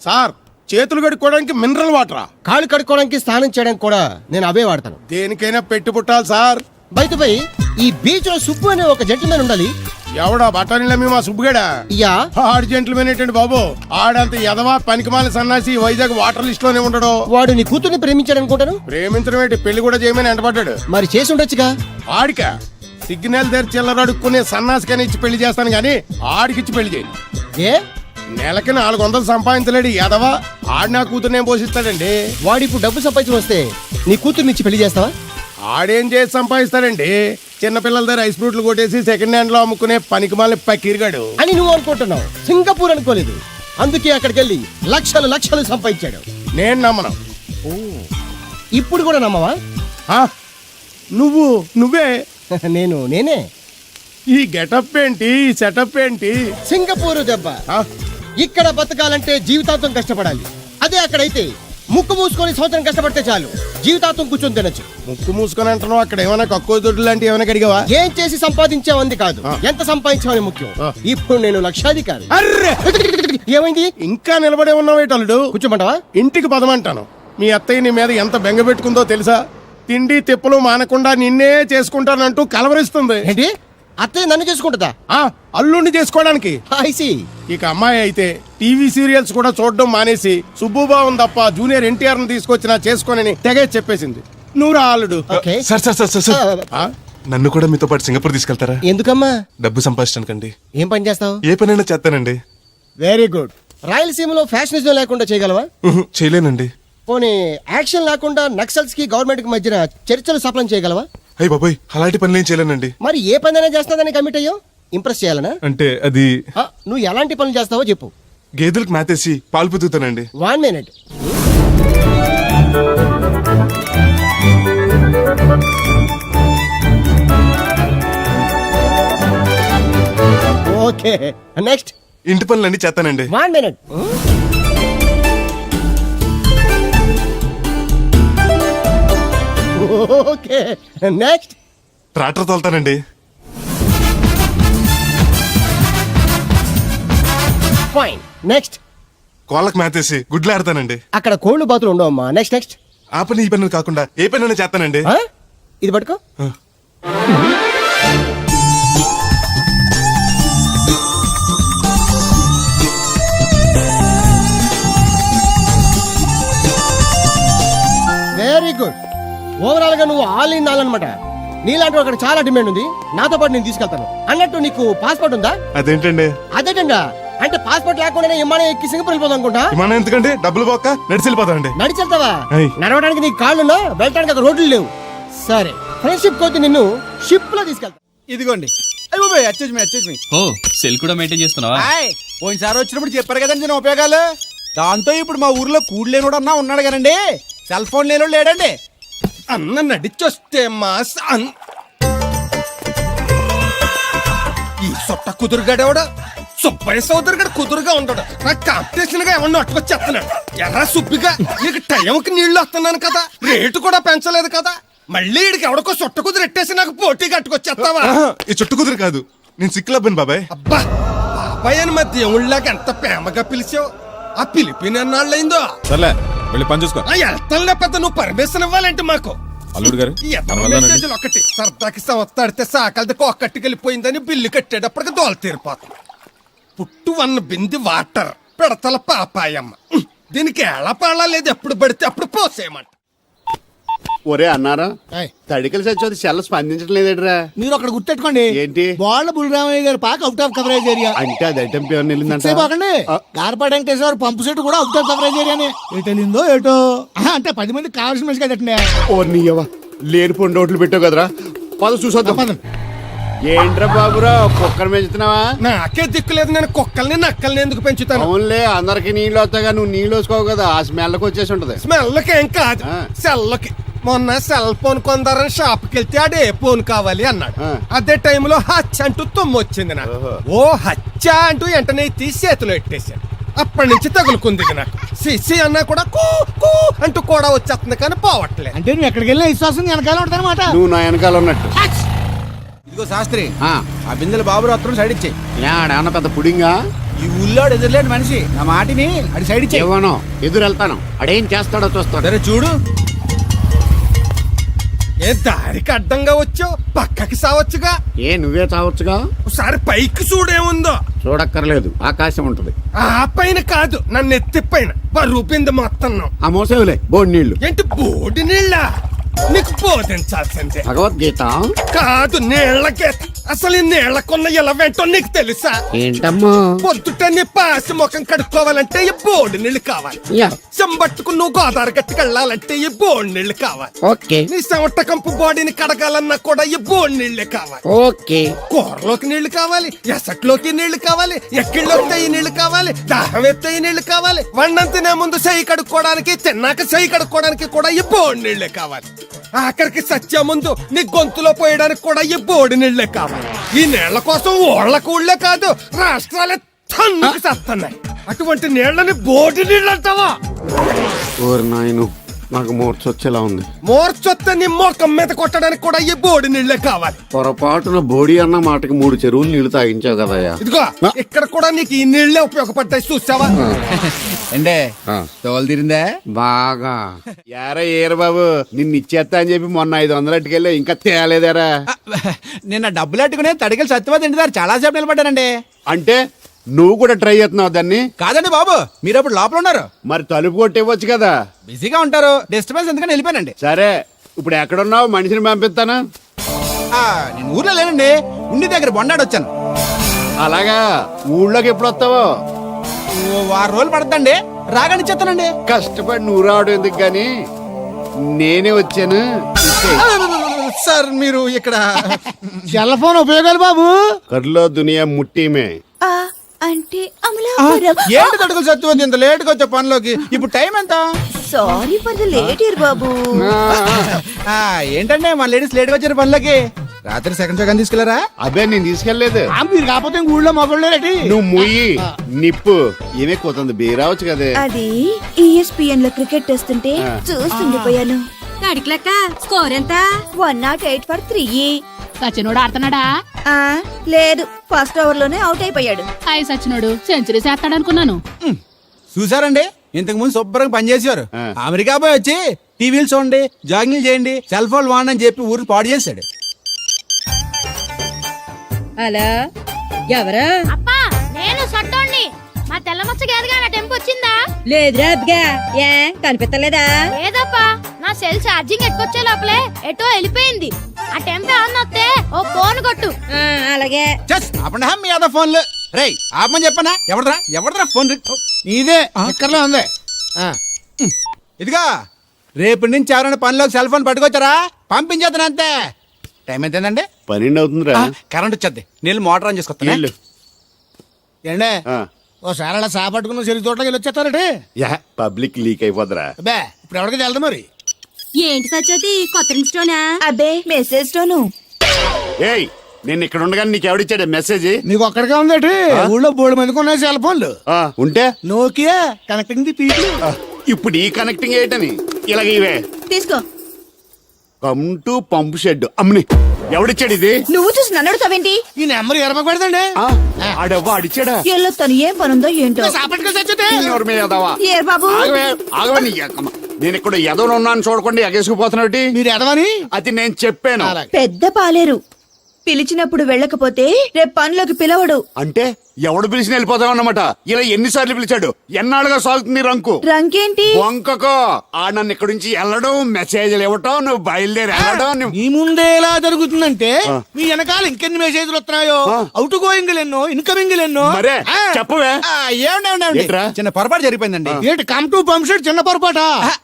సార్ చేతులు కడుక్కోవడానికి మినరల్ వాటరా? కాళ్ళు కడుక్కోవడానికి స్నానం చేయడానికి కూడా నేను అవే వాడతాను. దేనికైనా పెట్టి పుట్టాలి సార్. బయటపై ఈ బీచ్ లో సుబ్బు అనే ఒక జెంటిల్మెన్ ఉండాలి. ఎవడా బఠానీలమ్మి మా సుబ్బుగడా? యా, ఆడు జెంట్లమెన్ ఏంటండి బాబు? ఆడంత ఎదవా పనికిమాల సన్నాసి వైజాగ్ వాటర్ లిస్ట్ లోనే ఉండడు. వాడు నీ కూతుర్ని ప్రేమించాడు అనుకుంటాను. ప్రేమించడం ఏంటి, పెళ్లి కూడా చేయమని ఎంటపడ్డాడు. మరి చేసి ఉండొచ్చుగా. ఆడిక సిగ్నల్ దగ్గర చిల్లర అడుక్కునే సన్నాసికని ఇచ్చి పెళ్లి చేస్తాను గానీ ఆడికిచ్చి పెళ్లి చేయి. ఏ నెలకి 400 సంపాదించలేడు ఎదవా. ఆడి నా కూతురునేం పోషిస్తాడండి? వాడు ఇప్పుడు డబ్బు సంపాదించి వస్తే నీ కూతుర్ని ఇచ్చి పెళ్లి చేస్తావా? ఆడేం చేసి సంపాదిస్తాడండి? చిన్నపిల్లల దగ్గర ఐస్ ఫ్రూట్లు కొట్టేసి సెకండ్ హ్యాండ్ లో అమ్ముకునే పనికిమాల పకీర్గాడు అని నువ్వు అనుకుంటున్నావు. సింగపూర్ అనుకోలేదు. అందుకే అక్కడికి వెళ్ళి లక్షలు లక్షలు సంపాదించాడు. నేను నమ్మను. ఇప్పుడు కూడా నమ్మవా? ఆ? నువ్వే నేనే. ఈ గెటప్ ఏంటి, ఈ సెటప్ ఏంటి? సింగపూరు దెబ్బ. ఆ? ఇక్కడ బతకాలంటే జీవితాంతం కష్టపడాలి. అదే అక్కడైతే ముక్కు మూసుకొని సంవత్సరం కష్టపడితే చాలు, జీవితాంతం కూర్చొని తినచ్చు. ముక్కు మూసుకొని అంటున్నావు, అక్కడ ఏమైనా కక్కువ దొడ్డు లాంటివి ఏమైనా కడిగావా? ఏం చేసి సంపాదించావంది కాదు, ఎంత సంపాదించావని ముఖ్యం. ఇప్పుడు నేను లక్షాధికారి. అర్రే ఏమైంది? ఇంకా నిలబడే ఉన్నావు ఏటల్లుడు? కూర్చోమంటావా? ఇంటికి పదమంటాను. మీ అత్తయ్య నీ మీద ఎంత బెంగ పెట్టుకుందో తెలుసా? తిండి తిప్పలు మానకుండా నిన్నే చేసుకుంటానంటూ కలవరిస్తుంది. ఏంటి? అత్తయ్య నన్ను చేసుకుంటుందా? అల్లుండి చేసుకోవడానికి. ఐసి. ఇక అమ్మాయి అయితే టీవీ సీరియల్స్ కూడా చూడడం మానేసి సుబ్బుబాబుని తప్ప జూనియర్ ఎన్టీఆర్ ని తీసుకొచ్చినా చేసుకోనని తెగే చెప్పేసింది. నువ్వు రా అల్లుడు. సార్ నన్ను కూడా మీతో పాటు సింగపూర్ తీసుకెళ్తారా? ఎందుకమ్మా? డబ్బు సంపాదించడానికండి. ఏం పని చేస్తావు? ఏ పనైనా చేస్తానండి. Very good. రాయలసీమలో ఫ్యాషనిజం లేకుండా చేయగలవా? చేయలేనండి. పోనీ యాక్షన్ లేకుండా నక్సల్స్ కి గవర్నమెంట్ కి మధ్యన చర్చలు సఫలం చేయగలవా? అయ్యి బాబాయ్, అలాంటి పనులు ఏం చేయలేనండి. మరి ఏ పనైనా చేస్తాదని కమిట్ అయ్యో? ఇంప్రెస్ చేయాలనా? అంటే అది నువ్వు ఎలాంటి పనులు చేస్తావో చెప్పు. గేదెలకు మేతేసి పాలు పుతుకుతానండి. 1 minute. Okay, next. ఇంటి పనులన్నీ చేస్తానండి. 1 minute. Okay, next. ట్రాక్టర్ తోలుతానండి. Fine, next. కోళ్ళకు మేతేసి గుడ్లు ఆడతానండి. అక్కడ కోళ్ళు బాతులు ఉండవమ్మా. నెక్స్ట్. ఆ పని ఈ పని కాకుండా ఏ పనైనా చేస్తానండి. ఇది పట్టుకో. Very good. ఓవరాల్ గా నువ్వు ఆల్ ఇన్ ఆల్ అనమాట. నీలాంటి అక్కడ చాలా డిమాండ్ ఉంది. నాతో పాటు నేను తీసుకెళ్తాను. అన్నట్టు నీకు పాస్పోర్ట్ ఉందా? అదేంటండి? అదేటంగా అంటే పాస్పోర్ట్ లేకుండానే విమానం ఎక్కి సింగపూర్ వెళ్ళిపోదాం అనుకుంటా. విమానం ఎందుకంటే డబ్బులు పోక నడిచి వెళ్ళిపోతానండి. నడిచి వెళ్తావా? అయ్. నడవడానికి నీకు కాళ్ళున్నా, వెళ్ళడానికి అక్కడ రోడ్లు లేవు. సరే, ఫ్రెండ్షిప్ కొద్ది నిన్ను షిప్ లో తీసుకెళ్తా. ఇదిగోండి. అచ్చేజ్ మీ ఓ సెల్ కూడా మెయింటైన్ చేస్తున్నావా? పోయినసారి వచ్చినప్పుడు చెప్పారు కదండి నేను ఉపయోగాలు. దాంతో ఇప్పుడు మా ఊర్లో కూడలేనోడు అన్నా ఉన్నాడు కదండి. సెల్ ఫోన్ లేనోడు లేడండి. అన్న నడిచొస్తే మాస్ ఈ సొట్ట కుదురుగాడేవాడు సుబ్బయ్య సోదరు గడు కుదురుగా ఉండడు. నాకు కాంపిటీషన్ గా ఏమన్నా అట్టుకొచ్చేస్తున్నాడు. ఎర్ర సుబ్బిగా నీకు టైంకి నీళ్లు వస్తున్నాను కదా, రేటు కూడా పెంచలేదు కదా, మళ్ళీ ఇడికి ఎవడికో సొట్ట కుదురు ఎట్టేసి నాకు పోటీ కట్టుకొచ్చేస్తావా? ఈ చుట్టు కుదురు కాదు, నేను సిక్కులబ్బాను బాబాయ్. అబ్బా, బాబాయ్ అని మా దేవుళ్ళకి ఎంత ప్రేమగా పిలిచావు. ఆ పిలిపిన ఎన్నాళ్ళైందో. సర్లే వెళ్ళి పని చూసుకో. వెళ్తానులే పెద్ద, నువ్వు పర్మిషన్ ఇవ్వాలంటే మాకు. అల్లుడు గారు ఒకటి సరదాకి సంస్థాడితే సాకలది కొక్కట్టుకెళ్ళిపోయిందని బిల్లు కట్టేటప్పటికి దోల తీరిపోతుంది. పుట్టు 1 బింది వాటర్ పెడతల పాపాయమ్మ. దీనికి ఎలా పాడా లేదు, ఎప్పుడు పడితే అప్పుడు పోసేయమంట. ఒరే అన్నారా, తడికలు సచ్చి సెల్ స్పందించడం లేదట్రా. మీరు అక్కడ గుర్తెట్టుకోండి. ఏంటి? బాళ్ళ బుల్రామయ్య గారు పాక అవుట్ ఆఫ్ కవరేజ్ ఏరియా. అంటే అది ఐటమ్ పేరు వెళ్ళిందంట. గార్పాడు వెంకటేశ్వర పంపు సెట్ కూడా అవుట్ ఆఫ్ కవరేజ్ ఏరియానే. ఎటు వెళ్ళిందో ఏటో. అంటే 10 మంది కావాల్సిన మనిషి కదండి. ఓ నీయవా, లేని పొండి రోడ్లు పెట్టావు కదరా. పద చూసొద్దాం. ఏంట్రా బాబురా, కుక్కర్ పెంచుతున్నావా? నాకే దిక్కులేదు, నేను కుక్కల్ని నక్కల్ని ఎందుకు పెంచుతాను? అవునులే, అందరికి నీళ్ళు వస్తాగా, నువ్వు నీళ్ళు వేసుకోవు కదా, ఆ స్మెల్కి వచ్చేసి ఉంటది. స్మెల్కి ఏం కాదు, సెల్కి. మొన్న సెల్ ఫోన్ కొందరని షాప్కి వెళ్తే ఆడే ఫోన్ కావాలి అన్నాడు. అదే టైంలో హచ్చ అంటూ తుమ్మొచ్చింది నాకు. ఓ హచ్చ అంటూ వెంటనే తీసి చేతిలో ఎట్టేశాను. అప్పటి నుంచి తగులుకుంది నాకు. సిసి అన్నా కూడా కూ కూ అంటూ కూడా వచ్చేస్తుంది కానీ పోవట్లేదు. అంటే నువ్వు ఎక్కడికి వెళ్ళినా విశ్వాసం వెనకాల ఉంటానమాట. నువ్వు నా వెనకాల ఉన్నట్టు. ఇదిగో శాస్త్రి ఆ, ఆ బిందెల బాబు రత్నం సైడ్ ఇచ్చేయి. ఏమన్నా పెద్ద పుడింగా ఈ ఊళ్ళో ఎదురులేని మనిషి నా మాటిని అది సైడ్ ఇచ్చేయి. ఇవ్వను, ఎదురు వెళ్తాను, అడేం చేస్తాడో చూస్తాడు. సరే చూడు. ఏ దారికి అడ్డంగా వచ్చావు, పక్కకి సావచ్చుగా. ఏ నువ్వే చావచ్చుగా. ఒకసారి పైకి చూడేముందో. చూడక్కర్లేదు, ఆకాశం ఉంటది. ఆ పైన కాదు, నన్ను ఎత్తి పైన రూపింది మొత్తం. ఆ మోసేవులే బోడి నీళ్లు. ఏంటి బోడి నీళ్ళ? నీకు బోధించాల్సిందే. భగవద్గీత కాదు, నీళ్ళకే. అసలు ఈ నీళ్ళకున్న ఇలా వెంటో నీకు తెలుసా? ఏంటమ్మా? పొద్దుట నీ పాసి ముఖం కడుక్కోవాలంటే ఈ బోడి నీళ్లు కావాలి. యా. చెంబట్టుకు నువ్వు గోదావరి గట్టుకు వెళ్ళాలంటే ఈ బోడి నీళ్లు కావాలి. ఓకే నీ చెమట కంపు బాడీని కడగాలన్నా కూడా ఈ బోడి నీళ్లే కావాలి. ఓకే. కూరలోకి నీళ్లు కావాలి, ఎసట్లోకి నీళ్లు కావాలి, ఎక్కిళ్ళలోకి తెయ్యి నీళ్లు కావాలి, దాహం ఎత్తయి నీళ్లు కావాలి. వండం తినే ముందు చెయ్యి కడుక్కోవడానికి, తిన్నాక చెయ్యి కడుక్కోవడానికి కూడా ఈ బోడి నీళ్లే కావాలి. ఆఖరికి సత్య ముందు నీ గొంతులో పోయడానికి కూడా ఈ బోడి నీళ్లే కావాలి. ఈ నీళ్ల కోసం ఓళ్లకు ఊళ్ళే కాదు, రాష్ట్రాలే తన్నుకు సస్తున్నాయి. అటువంటి నీళ్లని బోడి నీళ్ళు అంటావా? ఓరి నాయను, నాకు మూర్చొచ్చేలా ఉంది. మోర్చొత్తే నీ మోకం మీద కొట్టడానికి కూడా ఈ బోడి నీళ్లే కావాలి. పొరపాటున బోడి అన్న మాటకి 3 చెరువులు నీళ్లు తాగించావు కదయ్యా. ఇదిగో ఇక్కడ కూడా నీకు ఈ నీళ్లే ఉపయోగపడ్డాయి, చూసావా? ఏండే ఆ. తోలు తీరిందా? బాగా. యారా ఏరు బాబు, నిన్ను ఇచ్చేస్తా అని చెప్పి మొన్న 500 అట్టుకెళ్ళి ఇంకా తేలేదారా? నిన్న డబ్బులు అట్టుకునే తడికలు సత్యవతి ఇంటి దగ్గర చాలా సేపు నిలబడ్డానండి. అంటే నువ్వు కూడా ట్రై చేస్తున్నావు దాన్ని? కాదండి బాబు, మీరు అప్పుడు లోపల ఉన్నారు, మరి తలుపు కొట్టివ్వచ్చు కదా. బిజీగా ఉంటారు, డిస్టర్బెన్స్ ఎందుకని వెళ్ళిపోయానండి. సరే, ఇప్పుడు ఎక్కడున్నావు? మనిషిని పంపిస్తాను. నేను ఊర్లో లేనండి, ఉండి దగ్గర బొండాడు వచ్చాను. అలాగా, ఊళ్ళోకి ఎప్పుడు వస్తావో? ఓ 6 రోజులు పడుతుందండి, రాగానే ఇచ్చేస్తానండి. కష్టపడి నువ్వు రావడం ఎందుకు గాని నేనే వచ్చాను. సార్ మీరు ఇక్కడ సెల్ ఫోన్ ఉపయోగాలు బాబు. కర్లో దునియా ముట్టిమే. అంటే అమలాపురం. ఏంటి తడుకులు సత్యవతి ఇంత లేట్ గా వచ్చే పనిలోకి? ఇప్పుడు టైం ఎంత? Sorry for the late year బాబు. ఏంటంటే మన లేడీస్ లేట్ గా వచ్చారు పనిలోకి. రాత్రి సెకండ్ షో తీసుకెళ్లారా? అబ్బే నేను తీసుకెళ్లేదు. మీరు కాకపోతే ఊళ్ళో మగోళ్ళేటి. నువ్వు ముయ్యి నిప్పు. ఏమే కోతుంది బీరావచ్చు కదే. అది ESPN లో క్రికెట్ వస్తుంటే చూస్తుండిపోయాను. కడిక్లక్క స్కోర్ ఎంత? 108 for 3. సచినోడు ఆడుతున్నాడా? లేదు, ఫస్ట్ ఓవర్ లోనే అవుట్ అయిపోయాడు. హాయ్ సచినోడు సెంచరీ చేస్తాడనుకున్నాను. చూసారండి, ఇంతకు ముందు శుభ్రంగా పనిచేసేవారు. ఆ. అమెరికా పోయి వచ్చి టీవీలు చూడండి, జాగింగ్లు చేయండి, సెల్ ఫోన్ వాడండి అని చెప్పి ఊరు పాడు చేశాడు. అలా ఎవరా? అప్పా నేను సట్టోణ్ణి. మా తెల్ల మచ్చ గేదగా నా టెంపు వచ్చిందా? లేదురా అబ్బిగా, ఏ కనిపించలేదా? లేదప్పా, నా సెల్ ఛార్జింగ్ ఎక్కొచ్చే లోపలే ఎటో వెళ్ళిపోయింది. ఆ టెంపే అన్న వస్తే ఓ ఫోన్ కొట్టు. అలాగే. జస్ట్ ఆపండి మీ అదో ఫోన్లు. రేయ్ ఆపమని చెప్పనా? ఎవడరా ఫోన్ ఇదే ఎక్కర్లో ఉంది. ఇదిగా రేపు నుంచి ఎవరైనా పనిలోకి సెల్ ఫోన్ పట్టుకొచ్చారా పంపించేద్దాను అంతే. టైం ఎంతేందండి? 12 అవుతుందిరా. కరెంట్ వచ్చేది, నీళ్ళు మోటార్ ఆన్ చేసుకొస్తాను. నీళ్ళు. ఏండే ఆ. ఓసారి అలా సాపట్టుకున్న చెరుకు తోటలోకి వెళ్ళి వచ్చేస్తారటే. యా, పబ్లిక్ లీక్ అయిపోద్రా. అబ్బే ఇప్పుడు ఎవరికి వెళ్దాం మరి. ఏంటి సత్యవతి, కొత్త రింగ్స్టోనా? అబ్బే మెసేజ్ తోను. ఏయ్, నేను ఇక్కడ ఉండగానే నీకు ఎవడిచ్చాడు మెసేజ్? నీకు ఒక్కడికే ఉందేటి? ఊళ్ళో 3 మందికి ఉన్నాయి సెల్ ఫోన్లు. ఉంటే నోకియా కనెక్టింగ్ ది పీపుల్. ఇప్పుడు ఈ కనెక్టింగ్ ఏంటని ఇలాగ ఇవే. తీసుకో. Come to pump shed. అమ్మని ఎవడిచ్చాడు ఇది? నువ్వు చూసి నన్ను అడుగుతావేంటి? ఈ నెంబర్ ఎరప పెడతాండి. ఆడవ్వ అడిచాడా? ఎల్లో తను ఏం పనుందో ఏంటో. సాపట్టుకుని చచ్చితే ఎవరి మీద ఎదవా? ఏ బాబు, ఆగవే నీ అక్కమ్మ. నేను ఇక్కడ ఎదవను ఉన్నాను చూడకుండా ఎగేసుకుపోతున్నాడు. మీరు ఎదవని అది నేను చెప్పాను. పెద్ద పాలేరు. పిలిచినప్పుడు వెళ్ళకపోతే రేపు పనిలోకి పిలవడు. అంటే ఎవడు పిలిచిన వెళ్ళిపోతావు అన్నమాట. ఇలా ఎన్నిసార్లు పిలిచాడు? ఎన్నాళ్ళుగా సాగుతుంది రంకు. రంకేంటి? వంకకో ఆ నన్ను ఇక్కడి నుంచి వెళ్ళడం, మెసేజ్లు ఇవ్వటం, నువ్వు బయలుదేరి వెళ్ళడం. మీ ముందే ఎలా జరుగుతుందంటే మీ వెనకాల ఇంకెన్ని మెసేజ్లు వస్తున్నాయో. అవుట్ గోయింగ్ ఎన్నో, ఇన్కమింగ్ ఎన్నో. మరే చెప్పవే. ఏంటరా చిన్న పొరపాటు జరిగిపోయిందండి. ఏంటి కమ్ టు పంప్ షెడ్ చిన్న పొరపాట?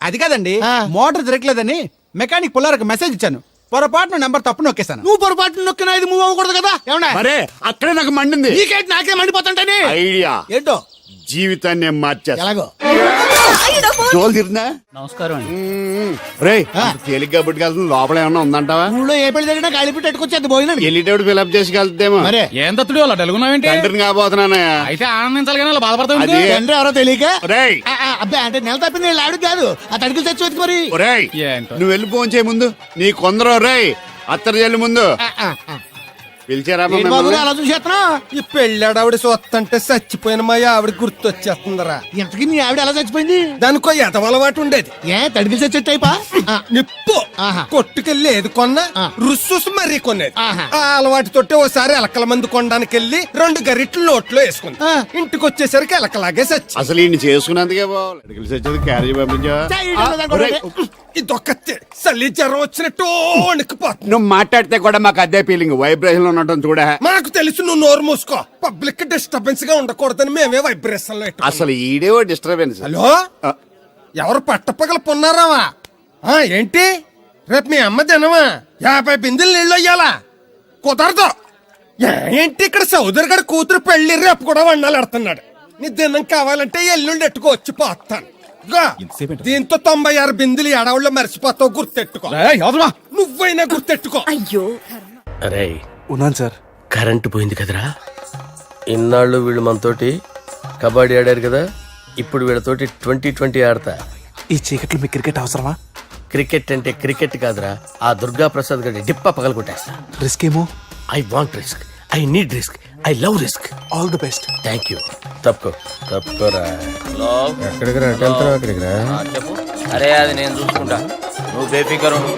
అది కాదండి, మోటార్ తిరగలేదని మెకానిక్ పుల్లారకు మెసేజ్ ఇచ్చాను. పొరపాటున నెంబర్ తప్పు నొక్కేశాను. నువ్వు పొరపాటు నొక్కినా ఇది మూవ్ అవ్వకూడదు కదా. ఏమన్నా మరే అక్కడే నాకు మండింది. నీకేంటి నాకే మండిపోతుంటని ఐడియా ఏంటో జీవితాన్ని మార్చేస్తా. ఎలాగో జోలు తిరుందా? నమస్కారం అండి. రే తేలిక కాబట్టి వెళ్తుంది. లోపల ఏమన్నా ఉందంటావా? ఊళ్ళో ఏ పెళ్లి జరిగినా కలిపి పెట్టుకొచ్చేది భోజనం. వెళ్ళేటప్పుడు ఫిలప్ చేసి వెళ్తేమో. మరే ఏం తత్తుడు అలా తెలుగున్నావేంటి? తండ్రిని కాబోతున్నానయ్యా. అయితే ఆనందించాలి కానీ అలా బాధపడతావు. అది తండ్రి ఎవరో తెలియక. రేయ్ అబ్బాయి అంటే నెల తప్పింది వీళ్ళు ఆవిడ కాదు. ఆ తడికి తెచ్చి వెతికి మరి. రేయ్ ఏంటో. నువ్వు వెళ్ళి ఫోన్ చేయ ముందు నీ కొందరు. రేయ్ అత్తరు చెల్లి ముందు. పిలిచారామా ఏంటి బాబు మిమ్మల్ని? అలా చూసేస్తున్నా? ఈ పెళ్ళాడావిడ సొత్తంటే చచ్చిపోయిన మా ఆవిడ గుర్తొచ్చేస్తుందరా. ఇంతకీ మీ ఆవిడ ఎలా చచ్చిపోయింది? దానికో ఎదవలవాటు ఉండేది. ఏ తడికి చచ్చి టైపా? నిప్పు ఆహా. కొట్టుకెళ్ళి ఏది కొన్నా రుస్సుస్ మరీ కొనేది. ఆహా. ఆ అలవాటుతోటి ఓసారి ఎలకల మందు కొనడానికి వెళ్ళి 2 గరిట్లు నోట్లో వేసుకుంది. ఇంటికి వచ్చేసరికి ఎలకలాగే చచ్చి. అసలు ఈయన చేసుకున్నందుకే బావాలి అడిగిలి చచ్చేది క్యారేజ్ పంపించా. ఇదొక చలి జ్వరం వచ్చినట్టు వణికిపోతుంది. నువ్వు మాట్లాడితే కూడా మాకు అదే ఫీలింగ్ వైబ్రేషన్ లో ఉండటం చూడ. మాకు తెలుసు నువ్వు నోరు మూసుకో. పబ్లిక్ డిస్టర్బెన్స్ గా ఉండకూడదని మేమే వైబ్రేషన్ లో పెట్టుకున్నాం. అసలు ఈడేవో డిస్టర్బెన్స్. హలో, ఎవరు పట్టపగల పొన్నారావా? ఏంటి రేపు మీ అమ్మ దినమా? 50 బిందెలు నీళ్ళు అయ్యాలా? కుదరదు. ఏంటి ఇక్కడ సౌదరి గడ కూతురు పెళ్లి రేపు కూడా వండాలి ఎడుతున్నాడు. నీ దినం కావాలంటే ఎల్లుండి ఎట్టుకో వచ్చి పోతాను. దీంతో 96 బిందెలు ఎడవుల్లో మర్చిపోతావు. గుర్తెట్టుకో. నువ్వైనా గుర్తెట్టుకో. అయ్యో అరే ఉన్నాను సార్. కరెంటు పోయింది కదరా. ఇన్నాళ్ళు వీళ్ళు మనతోటి కబడ్డీ ఆడారు కదా, ఇప్పుడు వీళ్ళతోటి 2020 ఆడతా. ఈ చీకట్లో మీ క్రికెట్ అవసరమా? క్రికెట్ అంటే క్రికెట్ కాదురా, ఆ దుర్గా ప్రసాద్ గారి డిప్ప పగల కొట్టేస్తా. రిస్క్ ఏమో. I want risk, I need risk, I love risk. All the best. Thank you. తప్పుకోరా. ఎక్కడికి రా? ఎక్కడికి రా? చెప్పు. అరే అది నేను చూసుకుంటా, నువ్వు బేఫికర్ ఉండు.